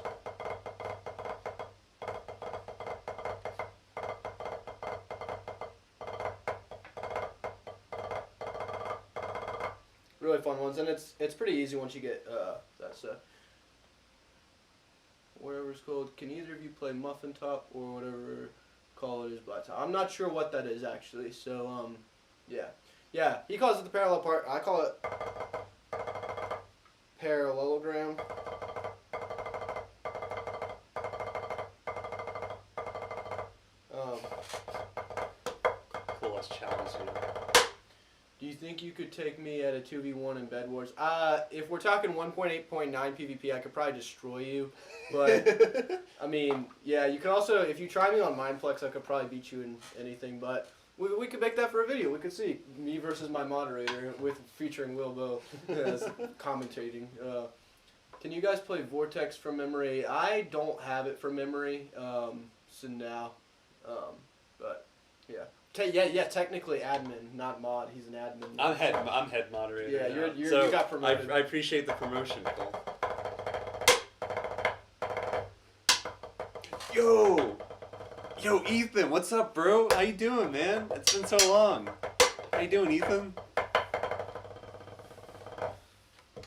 Really fun ones, and it's pretty easy once you get that stuff. Whatever it's called. Can either of you play Muffin Top or whatever call it is Black Top? I'm not sure what that is actually. So yeah. He calls it the parallel part. I call it parallelogram. Cool, let's challenge you. Do you think you could take me at a 2v1 in Bed Wars? If we're talking 1.8.9 PvP, I could probably destroy you. But, I mean, yeah, you could also, if you try me on Mindplex, I could probably beat you in anything. But we could make that for a video. We could see me versus my moderator featuring WillBo as commentating. Can you guys play Vortex from memory? I don't have it from memory, so now. But, yeah. Yeah, technically admin, not mod. He's an admin. I'm head moderator. Yeah, now. you So got promoted. I appreciate the promotion, Cole. Yo, Ethan, what's up, bro? How you doing, man? It's been so long. How you doing, Ethan?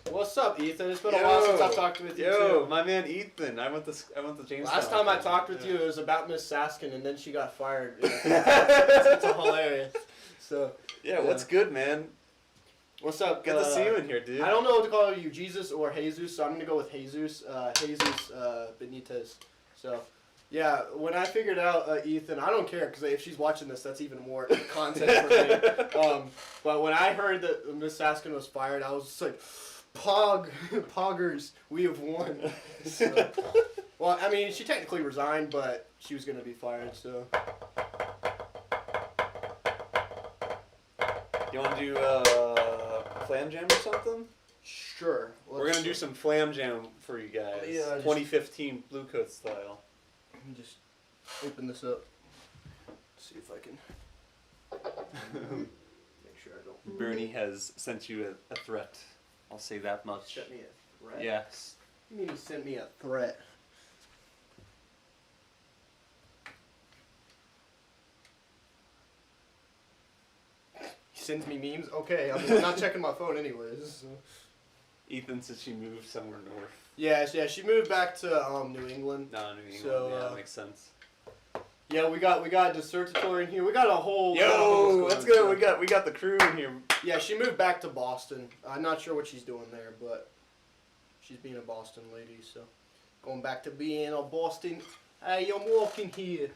What's up, Ethan? It's been a while since I've talked with you Yo, too. my man Ethan. I went to Jamestown. Last time I talked with you, it was about Miss Saskin, and then she got fired. It's hilarious. So. Yeah, what's good, man? What's up? Good to see you in here, dude. I don't know what to call you, Jesus or Jesus, so I'm gonna go with Jesus. Jesus Benitez. So. Yeah, when I figured out Ethan, I don't care because if she's watching this, that's even more content for me. But when I heard that Miss Saskin was fired, I was just like, Poggers, we have won. So, well, I mean, she technically resigned, but she was gonna be fired. So. You want to do Flam Jam or something? Sure. We're gonna do some Flam Jam for you guys. Yeah, 2015 Blue Coat style. Let me just open this up. See if I can make sure I don't. Bernie has sent you a threat. I'll say that much. Sent me a threat? Yes. What do you mean he sent me a threat? He sends me memes? Okay, I mean, I'm not checking my phone anyways. So. Ethan said she moved somewhere north. Yeah, she moved back to New England. No, New England. So, yeah, that makes sense. Yeah, we got dissertatory in here. We got a whole. Yo, let's go. We got the crew in here. Yeah, she moved back to Boston. I'm not sure what she's doing there, but she's being a Boston lady. So going back to being a Boston. Hey, I'm walking here.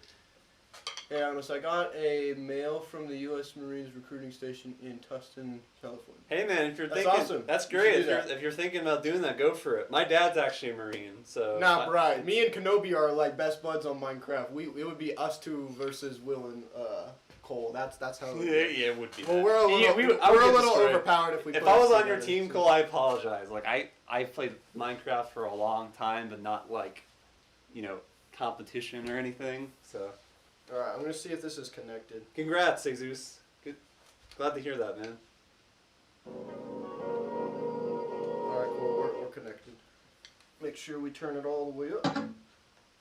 Yeah, so I got a mail from the U.S. Marines recruiting station in Tustin, California. Hey man, if you're That's thinking, awesome. that's You great. should do If you're thinking about doing that, go for it. My dad's actually a Marine, so. Nah, right. Me and Kenobi are like best buds on Minecraft. It would be us two versus Will and Cole. That's how. It would be. Yeah, it would be. Well, that. we're a little, Yeah, we're I would a get little destroyed. overpowered if we. If put I was us on your together, team, so. Cole, I apologize. Like I played Minecraft for a long time, but not like, competition or anything. So. All right, I'm gonna see if this is connected. Congrats, Jesus. Good. Glad to hear that, man. All right, cool. We're connected. Make sure we turn it all the way up.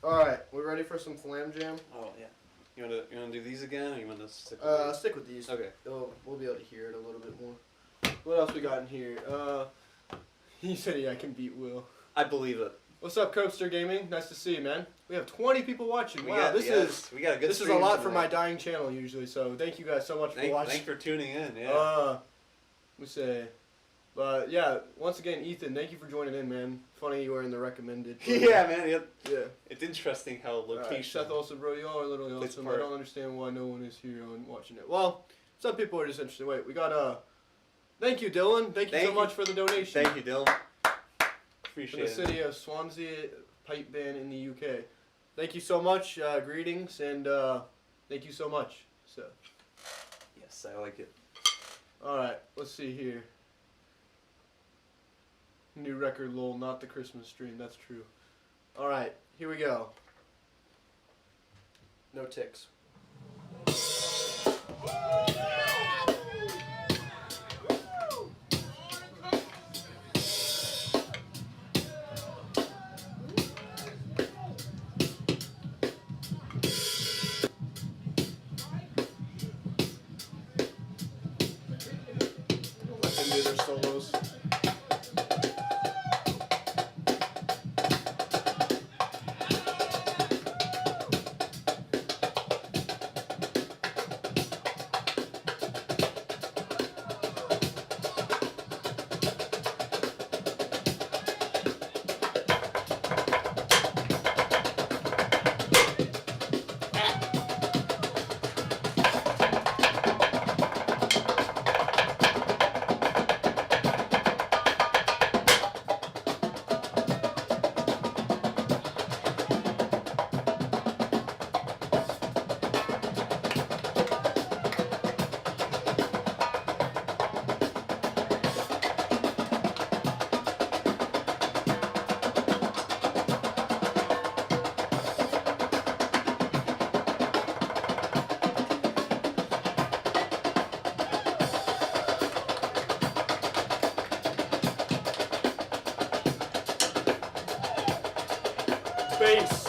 All right, we ready for some Flam Jam? Oh yeah. You wanna do these again, or you wanna stick? Stick with these. Okay. Oh, we'll be able to hear it a little bit more. What else we got in here? He said, "Yeah, I can beat Will." I believe it. What's up, Copester Gaming? Nice to see you, man. We have 20 people watching. We Wow, got, this we got a good is a stream lot for my tonight. dying channel usually. So thank you guys so much for watching. Thanks for tuning in. Yeah. We say, but yeah, once again, Ethan, thank you for joining in, man. Funny you were in the recommended. Yeah, man. Yeah. It's interesting how location. Seth also, bro, y'all are literally Plays awesome. I part. don't understand why no one is here and watching it. Well, some people are just interested. Wait, we got thank you, Dylan. Thank you so much for the donation. Thank you, Dylan. From Appreciate the city of Swansea, pipe band in the UK. Thank you so much. Greetings and thank you so much. So. Yes, I like it. All right, let's see here. New record, lol, not the Christmas stream. That's true. All right, here we go. No ticks. Let them do their solos. Bass.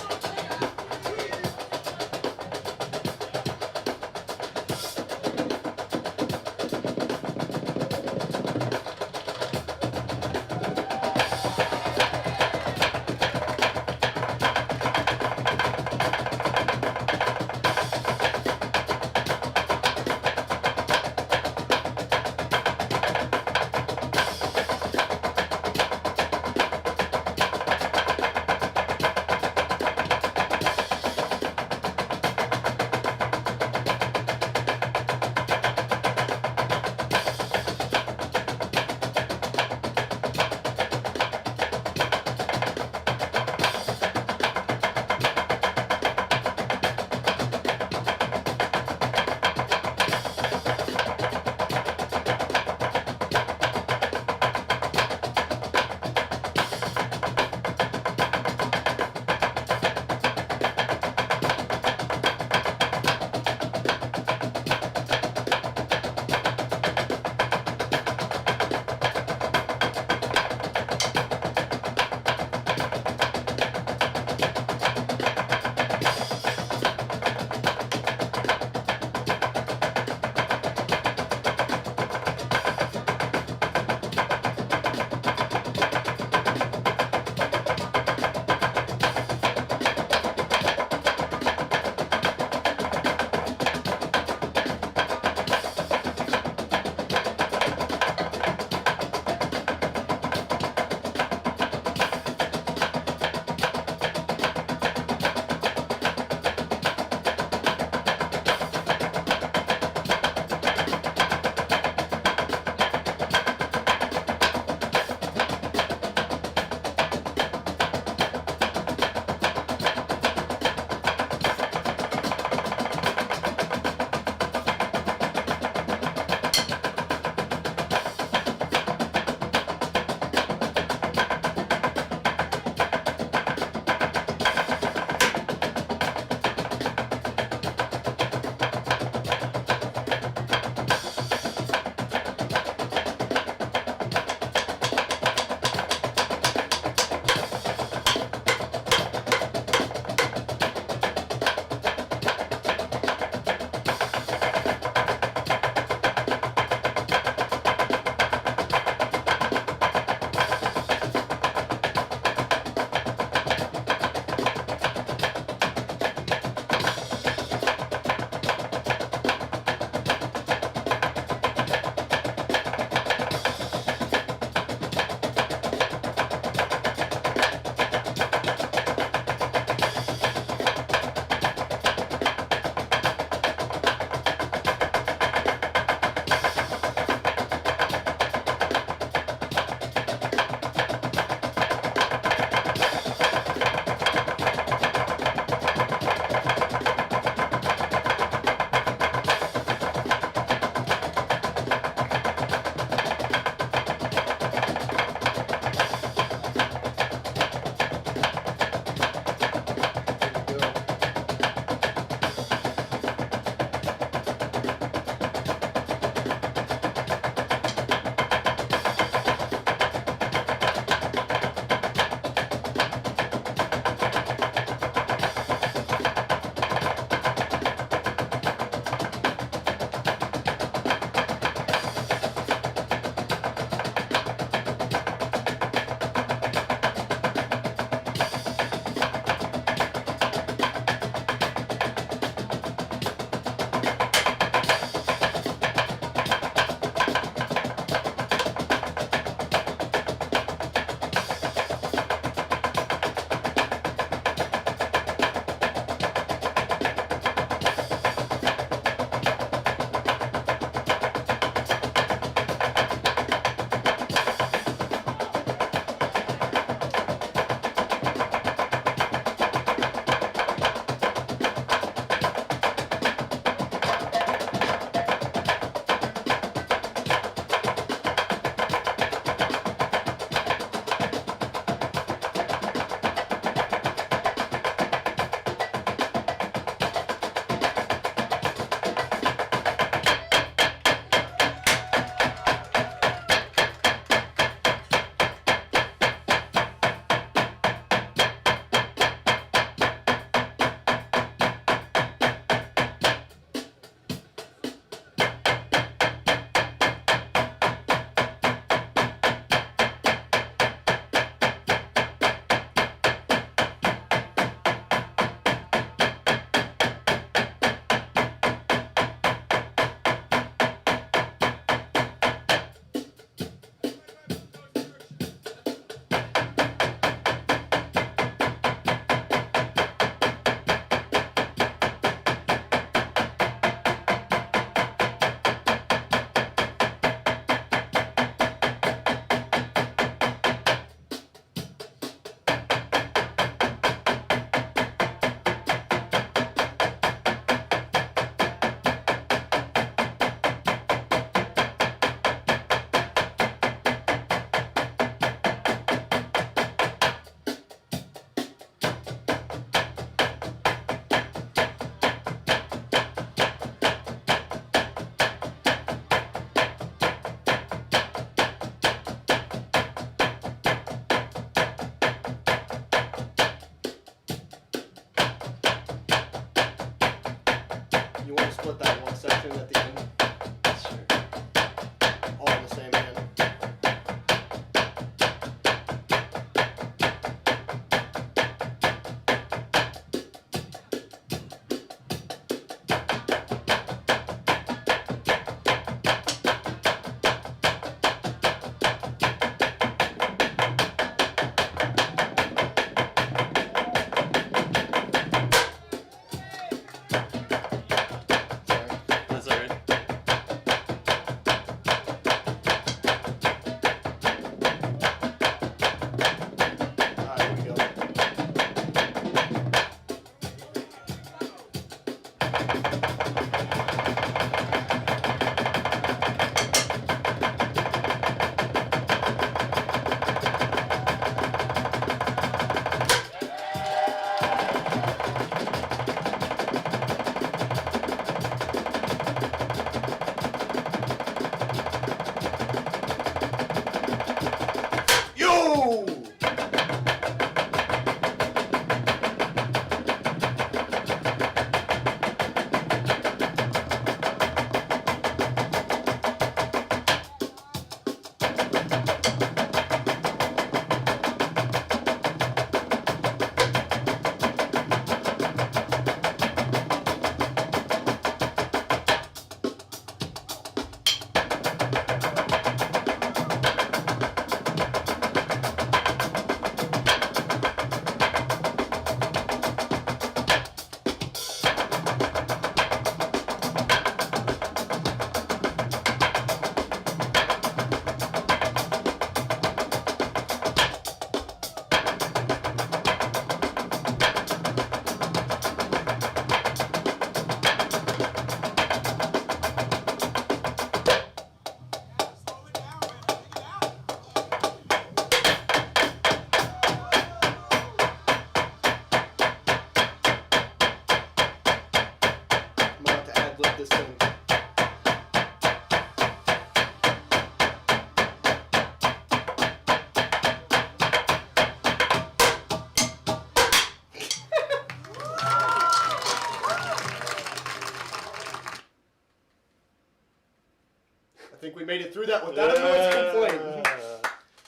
made it through that without a noise complaint.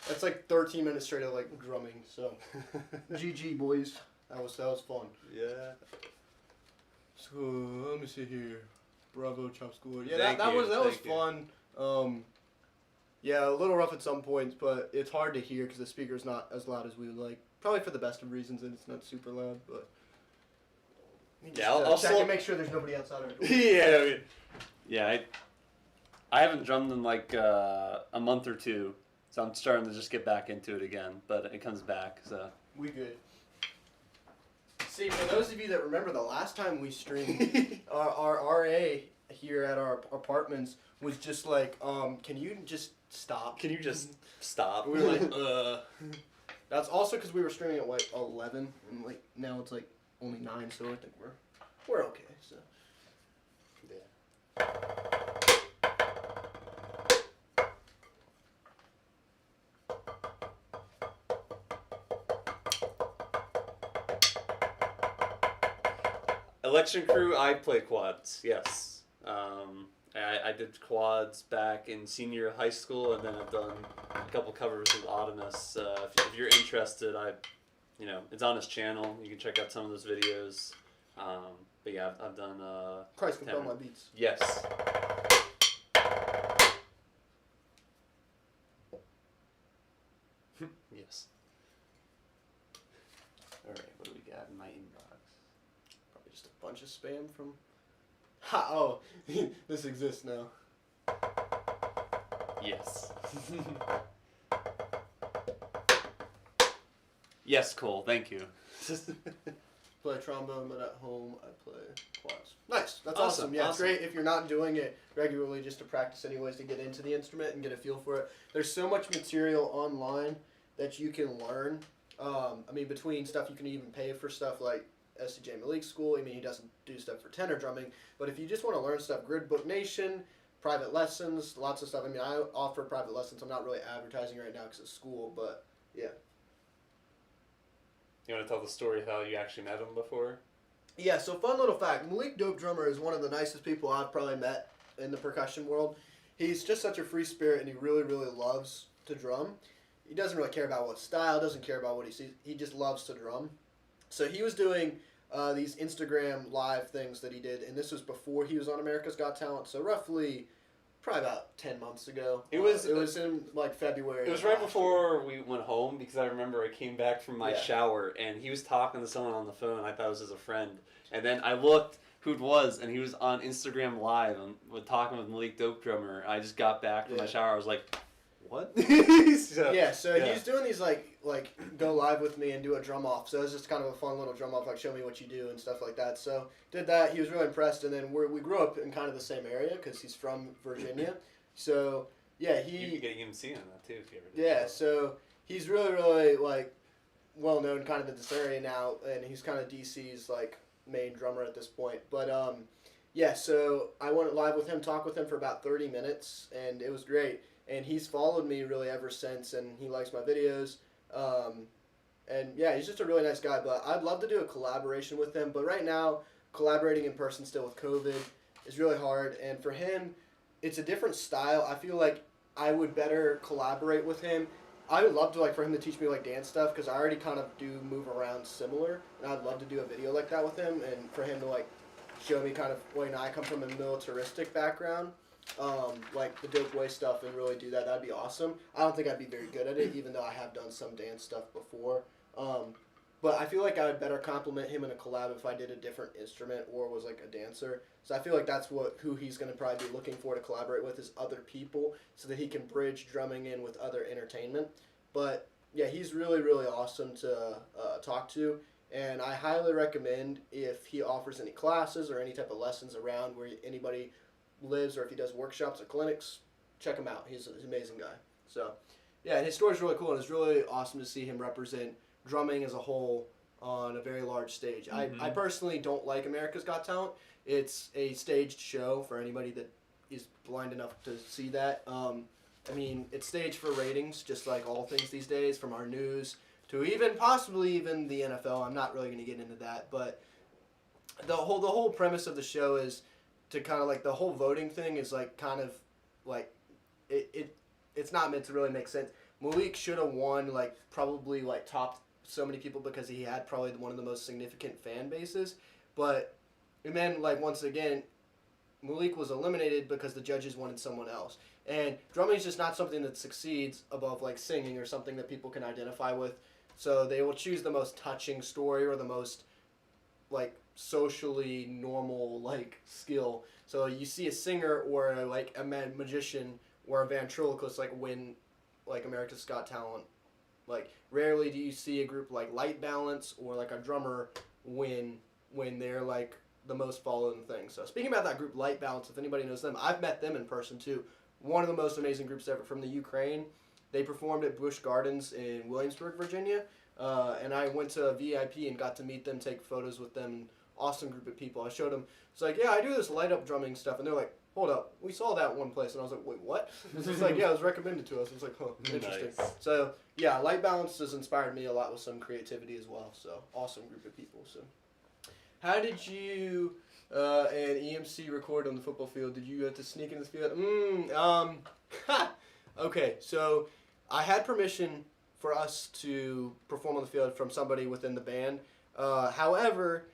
That's like 13 minutes straight of like drumming. So, GG boys, that was fun. Yeah. So let me see here. Bravo, chop score. Yeah, Thank that you, was thank you. fun. Yeah, a little rough at some points, but it's hard to hear because the speaker's not as loud as we would like. Probably for the best of reasons, and it's not super loud, but. Yeah, I'll check slow- and make sure there's nobody outside our door. Yeah, I mean, yeah. I haven't drummed in like a month or two, so I'm starting to just get back into it again. But it comes back, so. We good. See, for those of you that remember the last time we streamed, our RA here at our apartments was just like, can you just stop? Can you just stop? We were like, That's also because we were streaming at like 11, and like now it's like only 9, so I think we're okay. So. Yeah. Election Crew, I play quads, yes. I did quads back in senior high school, and then I've done a couple covers with Atomous. If you're interested, it's on his channel. You can check out some of those videos. But yeah, I've done. Christ, compel my beats. Yes. Yes. All right, what do we got in my inbox? Probably just a bunch of spam from. Ha! Oh, this exists now. Yes. Yes, Cole. Thank you. Play trombone, but at home I play quads. Nice. That's Awesome, awesome. Yeah, awesome. it's great if you're not doing it regularly, just to practice anyways to get into the instrument and get a feel for it. There's so much material online that you can learn. Between stuff you can even pay for stuff like SCJ Malik's school. He doesn't do stuff for tenor drumming, but if you just want to learn stuff, Grid Book Nation, private lessons, lots of stuff. I offer private lessons. I'm not really advertising right now because it's school, but yeah. You want to tell the story of how you actually met him before? Yeah, so fun little fact. Malik Dope Drummer is one of the nicest people I've probably met in the percussion world. He's just such a free spirit, and he really, really loves to drum. He doesn't really care about what style, doesn't care about what he sees. He just loves to drum. So he was doing these Instagram live things that he did, and this was before he was on America's Got Talent, so roughly probably about 10 months ago. It was in like February. It was right before we went home, because I remember I came back from my Yeah. shower and he was talking to someone on the phone. I thought it was as a friend, and then I looked who it was, and he was on Instagram Live talking with Malik Dope Drummer. I just got back from my shower. I was like, what? So he's doing these like go live with me and do a drum off. So it was just kind of a fun little drum off, like show me what you do and stuff like that. So did that. He was really impressed, and then we grew up in kind of the same area because he's from Virginia. So yeah, You can even see him that too if you ever did. yeah. So he's really really like well known kind of in this area now, and he's kind of DC's like main drummer at this point. But yeah. So I went live with him, talked with him for about 30 minutes, and it was great. And he's followed me really ever since, and he likes my videos. And yeah, he's just a really nice guy, but I'd love to do a collaboration with him. But right now, collaborating in person still with COVID is really hard. And for him, it's a different style. I feel like I would better collaborate with him. I would love to for him to teach me dance stuff, because I already kind of do move around similar. And I'd love to do a video like that with him, and for him to show me kind of, I come from a militaristic background. The dope way stuff, and really do that. That'd be awesome. I don't think I'd be very good at it, even though I have done some dance stuff before. But I feel like I would better complement him in a collab if I did a different instrument or was a dancer. So I feel like that's who he's going to probably be looking for to collaborate with, is other people, so that he can bridge drumming in with other entertainment. But yeah, he's really, really awesome to talk to. And I highly recommend, if he offers any classes or any type of lessons around where anybody lives, or if he does workshops or clinics, check him out. He's an amazing guy. So yeah, and his story's really cool, and it's really awesome to see him represent drumming as a whole on a very large stage. Mm-hmm. I personally don't like America's Got Talent. It's a staged show for anybody that is blind enough to see that. It's staged for ratings, just like all things these days, from our news to possibly even the NFL. I'm not really going to get into that, but the whole premise of the show is to kind of the whole voting thing is it's not meant to really make sense. Malik should have won, like, probably, like, topped so many people because he had probably one of the most significant fan bases. But, and then, like, once again, Malik was eliminated because the judges wanted someone else. And drumming is just not something that succeeds above, like, singing or something that people can identify with. So they will choose the most touching story or the most, like, socially normal, like, skill. So you see a singer or, like, a magician or a ventriloquist, like, win, like, America's Got Talent. Like, rarely do you see a group like Light Balance or, like, a drummer win when they're, like, the most followed thing. So speaking about that group Light Balance, if anybody knows them, I've met them in person too. One of the most amazing groups ever from the Ukraine. They performed at Busch Gardens in Williamsburg, Virginia, and I went to a VIP and got to meet them, take photos with them. Awesome group of people. I showed them. It's like, yeah, I do this light up drumming stuff, and they're like, hold up, we saw that one place, and I was like, wait, what? It's just like, yeah, it was recommended to us. I was like, huh, interesting. Nice. So yeah, Light Balance has inspired me a lot with some creativity as well. So awesome group of people. So how did you and EMC record on the football field? Did you have to sneak in the field? Okay, so I had permission for us to perform on the field from somebody within the band. However,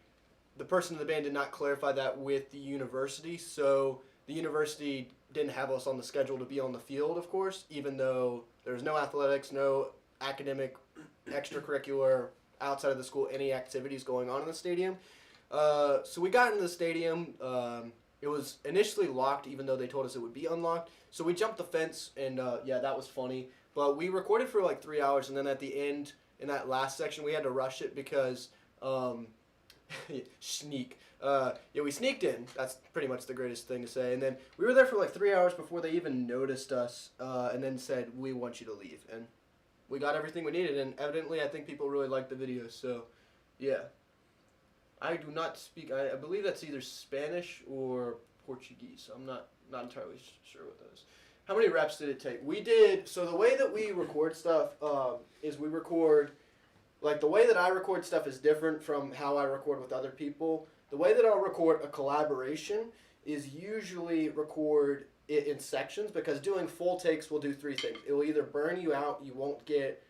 the person in the band did not clarify that with the university, so the university didn't have us on the schedule to be on the field, of course, even though there's no athletics, no academic, extracurricular, outside of the school, any activities going on in the stadium. So we got into the stadium. It was initially locked, even though they told us it would be unlocked. So we jumped the fence, and yeah, that was funny. But we recorded for like 3 hours, and then at the end, in that last section, we had to rush it because sneak. Yeah, we sneaked in. That's pretty much the greatest thing to say. And then we were there for like 3 hours before they even noticed us, and then said, we want you to leave. And we got everything we needed, and evidently I think people really liked the video, so yeah. I do not speak, I believe that's either Spanish or Portuguese. I'm not entirely sure what those. How many reps did it take? We did, so the way that we record stuff is we record, like the way that I record stuff is different from how I record with other people. The way that I'll record a collaboration is usually record it in sections, because doing full takes will do three things. It will either burn you out, you won't get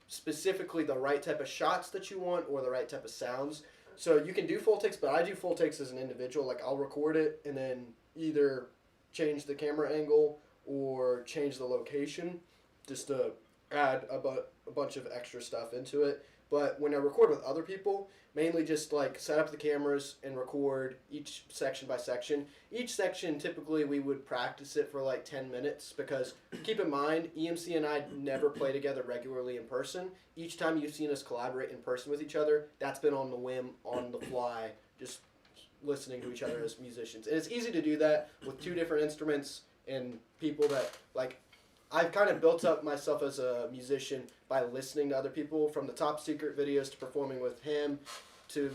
specifically the right type of shots that you want or the right type of sounds. So you can do full takes, but I do full takes as an individual. Like I'll record it and then either change the camera angle or change the location just to add a bunch of extra stuff into it. But when I record with other people, mainly just like set up the cameras and record each section by section. Each section, typically we would practice it for like 10 minutes because keep in mind, EMC and I never play together regularly in person. Each time you've seen us collaborate in person with each other, that's been on the whim, on the fly, just listening to each other as musicians. And it's easy to do that with two different instruments and people that, like, I've kind of built up myself as a musician by listening to other people, from the Top Secret videos to performing with him to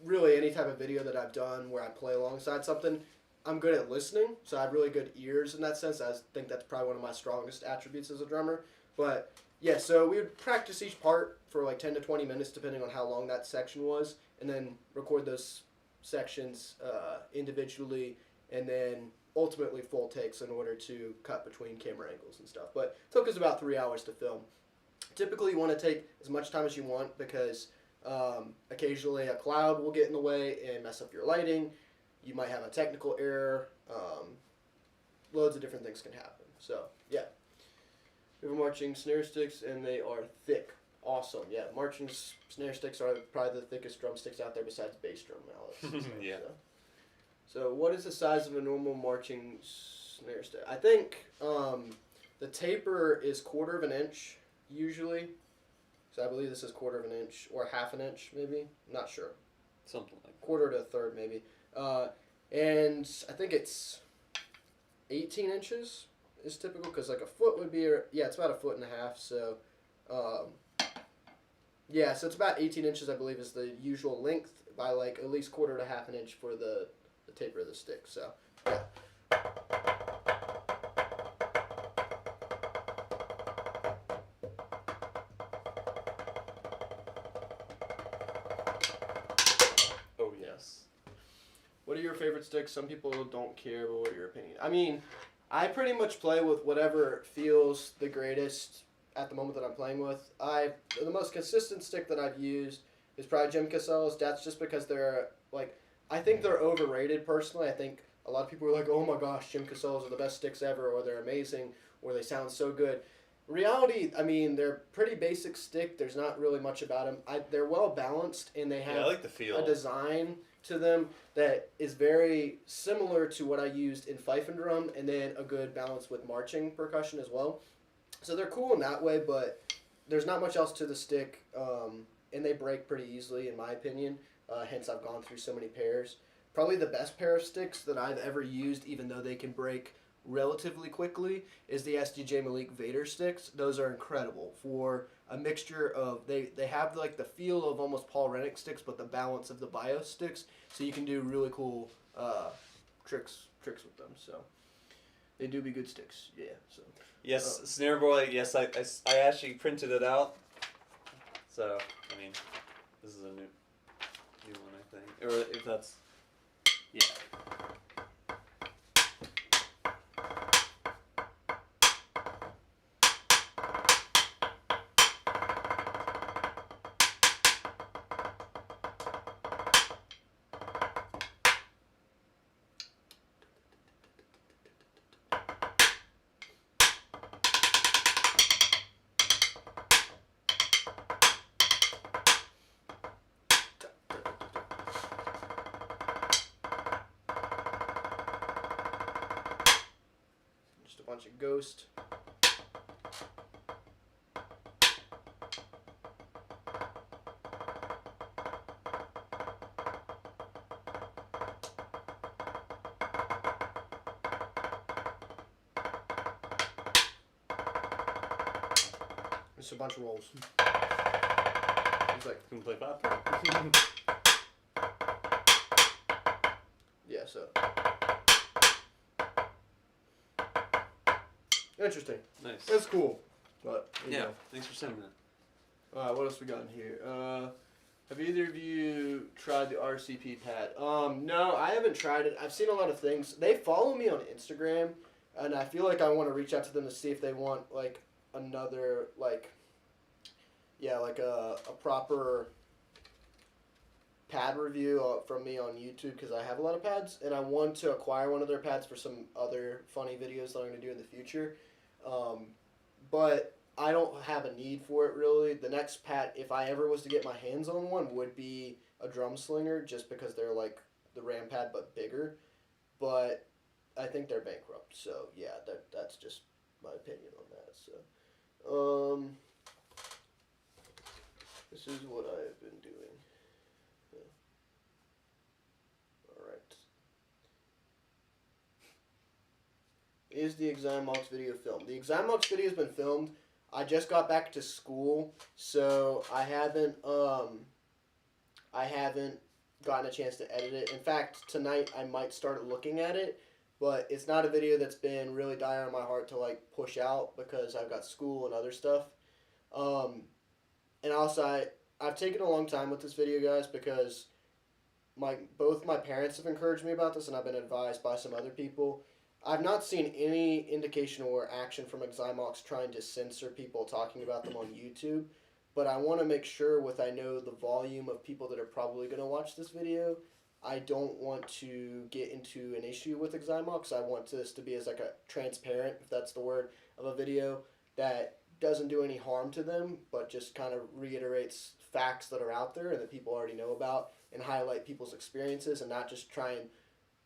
really any type of video that I've done where I play alongside something. I'm good at listening, so I have really good ears in that sense. I think that's probably one of my strongest attributes as a drummer. But yeah, so we would practice each part for like 10 to 20 minutes depending on how long that section was, and then record those sections individually, and then ultimately full takes in order to cut between camera angles and stuff. But it took us about 3 hours to film. Typically you want to take as much time as you want because occasionally a cloud will get in the way and mess up your lighting. You might have a technical error. Loads of different things can happen. So yeah. We have marching snare sticks and they are thick. Awesome. Yeah, marching snare sticks are probably the thickest drumsticks out there besides bass drum mallets. Yeah. So what is the size of a normal marching snare stick? I think the taper is 1/4 of an inch usually. So I believe this is 1/4 of an inch or 1/2 inch maybe. I'm not sure. Something like that. 1/4 to a third maybe. And I think it's 18 inches is typical because like a foot would be, yeah, it's about 1.5 feet. So yeah, so it's about 18 inches I believe is the usual length, by like at least 1/4 to 1/2 inch for the taper of the stick. So yeah. Oh yes. What are your favorite sticks? Some people don't care, but what are your opinion? I mean, I pretty much play with whatever feels the greatest at the moment that I'm playing with. The most consistent stick that I've used is probably Jim Cassell's. That's just because they're like, I think they're overrated personally. I think a lot of people are like, oh my gosh, Jim Cassell's are the best sticks ever, or they're amazing, or they sound so good. Reality, I mean, they're pretty basic stick. There's not really much about them. They're well balanced, and they have I like the feel. a design to them that is very similar to what I used in fife and drum, and then a good balance with marching percussion as well. So they're cool in that way, but there's not much else to the stick, and they break pretty easily, in my opinion. Hence, I've gone through so many pairs. Probably the best pair of sticks that I've ever used, even though they can break relatively quickly, is the SDJ Malik Vader sticks. Those are incredible for a mixture of, they have like the feel of almost Paul Rennick sticks, but the balance of the BIOS sticks, so you can do really cool tricks with them. So they do be good sticks. Yeah. So Yes, Snare Boy. Yes, I actually printed it out. So I mean, this is a new one, I think. Or if that's, yeah. just a bunch of ghost. Just a bunch of rolls. It's like, Can we play pop? yeah, so. Interesting. Nice. That's cool. But, you Yeah. know. Thanks for sending that. Alright, what else we got in here? Have either of you tried the RCP pad? No, I haven't tried it. I've seen a lot of things. They follow me on Instagram, and I feel like I want to reach out to them to see if they want, like, another, like, yeah, like a proper pad review from me on YouTube, because I have a lot of pads, and I want to acquire one of their pads for some other funny videos that I'm going to do in the future. But I don't have a need for it, really. The next pad, if I ever was to get my hands on one, would be a drum slinger, just because they're like the Ram pad but bigger. But I think they're bankrupt, so yeah, that's just my opinion on that. So, this is what I have been doing. Yeah. All right. Is the Eximox video filmed? The Eximox video has been filmed. I just got back to school, so I haven't gotten a chance to edit it. In fact, tonight I might start looking at it, but it's not a video that's been really dire on my heart to like push out because I've got school and other stuff. And also I've taken a long time with this video, guys, because both my parents have encouraged me about this, and I've been advised by some other people. I've not seen any indication or action from Eximox trying to censor people talking about them on YouTube, but I want to make sure, I know the volume of people that are probably going to watch this video, I don't want to get into an issue with Eximox. I want this to be as like a transparent, if that's the word, of a video that doesn't do any harm to them, but just kind of reiterates facts that are out there and that people already know about, and highlight people's experiences, and not just try and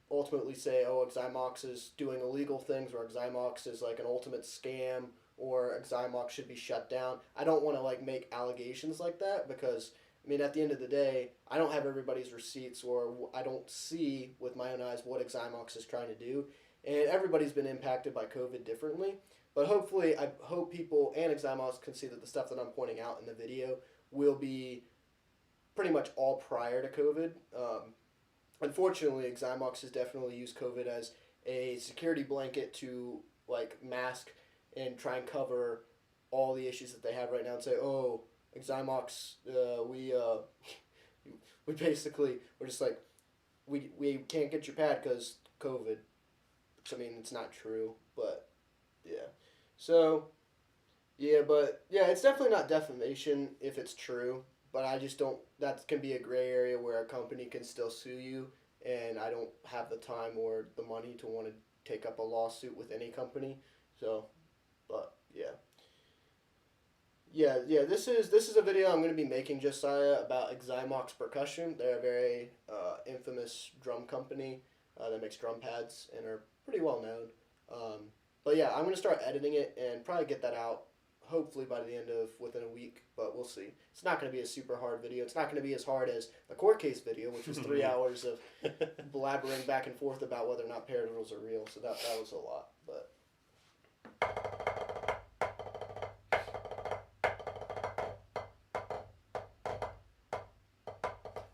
ultimately say, oh, Eximox is doing illegal things, or Eximox is like an ultimate scam, or Eximox should be shut down. I don't want to like make allegations like that, because I mean, at the end of the day, I don't have everybody's receipts, or I don't see with my own eyes what Eximox is trying to do, and everybody's been impacted by COVID differently. But hopefully, I hope people and Eximox can see that the stuff that I'm pointing out in the video will be pretty much all prior to COVID. Unfortunately, Eximox has definitely used COVID as a security blanket to like mask and try and cover all the issues that they have right now, and say, oh, Eximox, we basically, we're just like, we can't get your pad because COVID. I mean, it's not true, but yeah. So, yeah, but yeah, it's definitely not defamation if it's true, but I just don't, that can be a gray area where a company can still sue you, and I don't have the time or the money to want to take up a lawsuit with any company. So, but yeah. Yeah. This is a video I'm going to be making, Josiah, about Xymox Percussion. They're a very infamous drum company that makes drum pads and are pretty well known. But yeah, I'm going to start editing it and probably get that out hopefully by the end of within a week, but we'll see. It's not going to be a super hard video. It's not going to be as hard as the court case video, which was 3 hours of blabbering back and forth about whether or not paradiddles are real. So that was a lot, but.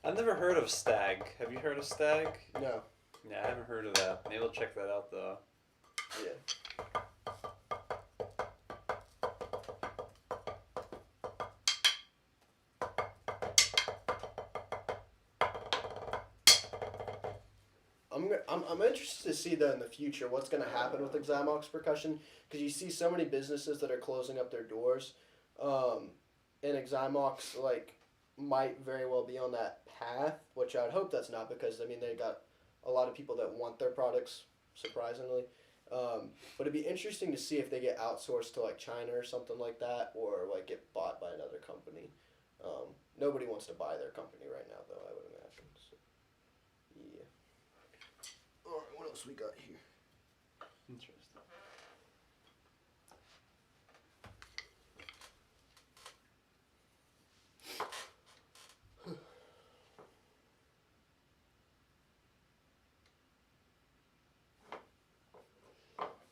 I've never heard of Stag. Have you heard of Stag? No. Yeah, I haven't heard of that. Maybe we'll check that out though. Yeah. I'm interested to see though in the future what's going to happen with Xymox Percussion, because you see so many businesses that are closing up their doors, and Xymox like might very well be on that path, which I'd hope that's not, because I mean they got a lot of people that want their products, surprisingly. But it'd be interesting to see if they get outsourced to like China or something like that, or like get bought by another company. Nobody wants to buy their company right now, though, I would imagine. So, yeah. All right, what else we got here? Interesting.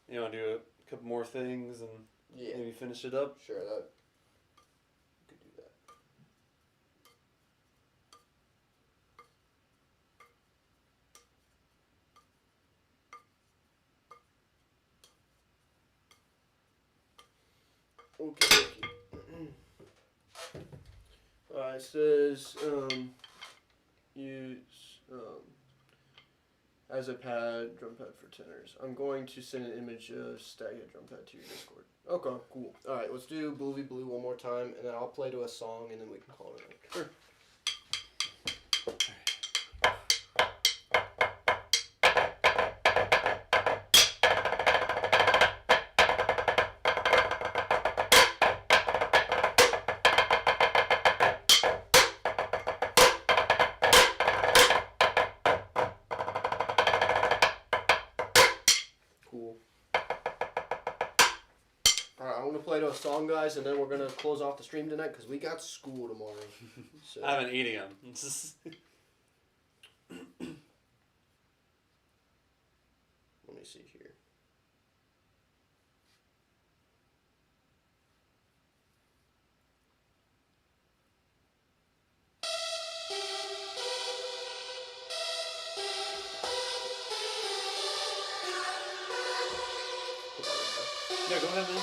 You want to do a couple more things and Yeah. maybe finish it up? Sure, that. You could do that. Okay. Alright, it says, use, as a pad, drum pad for tenors. I'm going to send an image of Staghead drum pad to your Discord. Okay, cool. Alright, let's do Bluey Blue one more time, and then I'll play to a song, and then we can call it a night. Sure. Cool. Alright, I'm going to play to a song, guys, and then we're going to close off the stream tonight because we got school tomorrow. So. I haven't eaten them. Let me see here. Yeah, go ahead, man.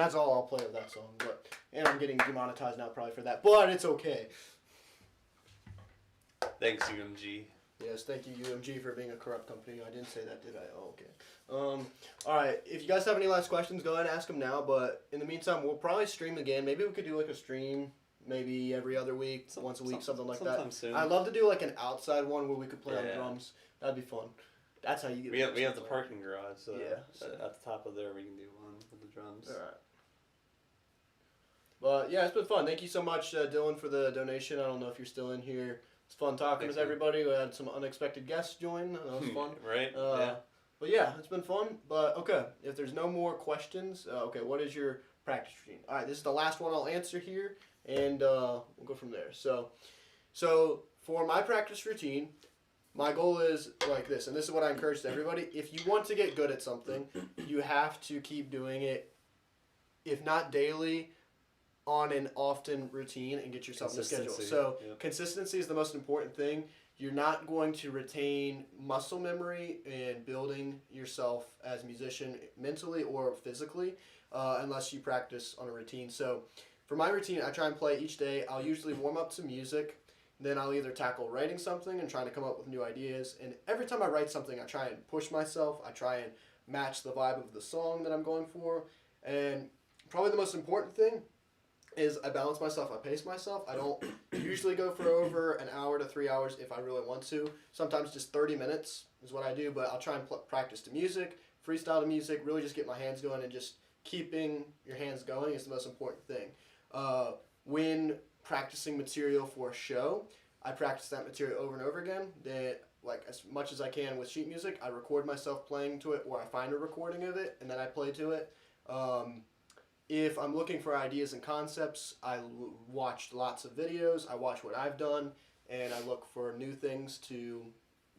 that's all I'll play of that song. And I'm getting demonetized now probably for that, but it's okay. Thanks, UMG. Yes, thank you, UMG, for being a corrupt company. I didn't say that, did I? Oh, okay. All right. If you guys have any last questions, go ahead and ask them now. But in the meantime, we'll probably stream again. Maybe we could do like a stream, maybe every other week, once a week, something like that. Sometime soon. I'd love to do like an outside one where we could play on Yeah. drums. That'd be fun. That's how you get. We have the parking garage. So Yeah, so- at the top of there, we can do one with the drums. All right. But yeah, it's been fun. Thank you so much, Dylan, for the donation. I don't know if you're still in here. It's fun talking with everybody. We had some unexpected guests join. That was fun. Right? Yeah. But yeah, it's been fun. But okay, if there's no more questions, okay, what is your practice routine? All right, this is the last one I'll answer here, and we'll go from there. So for my practice routine, my goal is like this, and this is what I encourage to everybody. If you want to get good at something, you have to keep doing it, if not daily, on an often routine, and get yourself in a schedule. So consistency is the most important thing. You're not going to retain muscle memory and building yourself as a musician mentally or physically unless you practice on a routine. So for my routine, I try and play each day. I'll usually warm up to music. Then I'll either tackle writing something and trying to come up with new ideas. And every time I write something, I try and push myself. I try and match the vibe of the song that I'm going for. And probably the most important thing is I balance myself, I pace myself. I don't usually go for over an hour to 3 hours if I really want to. Sometimes just 30 minutes is what I do, but I'll try and practice to music, freestyle to music, really just get my hands going, and just keeping your hands going is the most important thing. When practicing material for a show, I practice that material over and over again. Then, like as much as I can with sheet music, I record myself playing to it, or I find a recording of it and then I play to it. If I'm looking for ideas and concepts, I watch lots of videos. I watch what I've done, and I look for new things to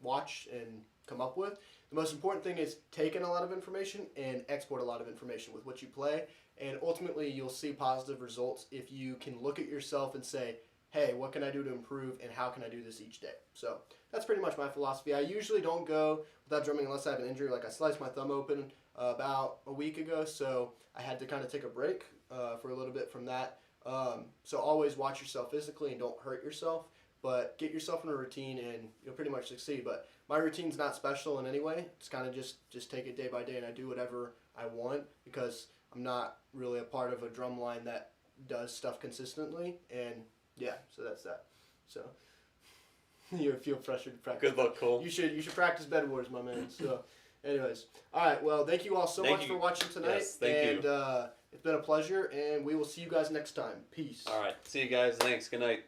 watch and come up with. The most important thing is take in a lot of information and export a lot of information with what you play, and ultimately you'll see positive results if you can look at yourself and say, hey, what can I do to improve, and how can I do this each day? So that's pretty much my philosophy. I usually don't go without drumming unless I have an injury. Like I sliced my thumb open about a week ago, so I had to kind of take a break for a little bit from that. So always watch yourself physically and don't hurt yourself, but get yourself in a routine and you'll pretty much succeed. But my routine's not special in any way. It's kind of just take it day by day, and I do whatever I want because I'm not really a part of a drum line that does stuff consistently. And yeah, so that's that. So you feel pressured to practice. Good luck, Cole. You should practice Bed Wars, my man. So anyways, all right, well, thank you all so much for watching tonight. Yes, thank you. It's been a pleasure, and we will see you guys next time. Peace. All right. See you guys. Thanks. Good night.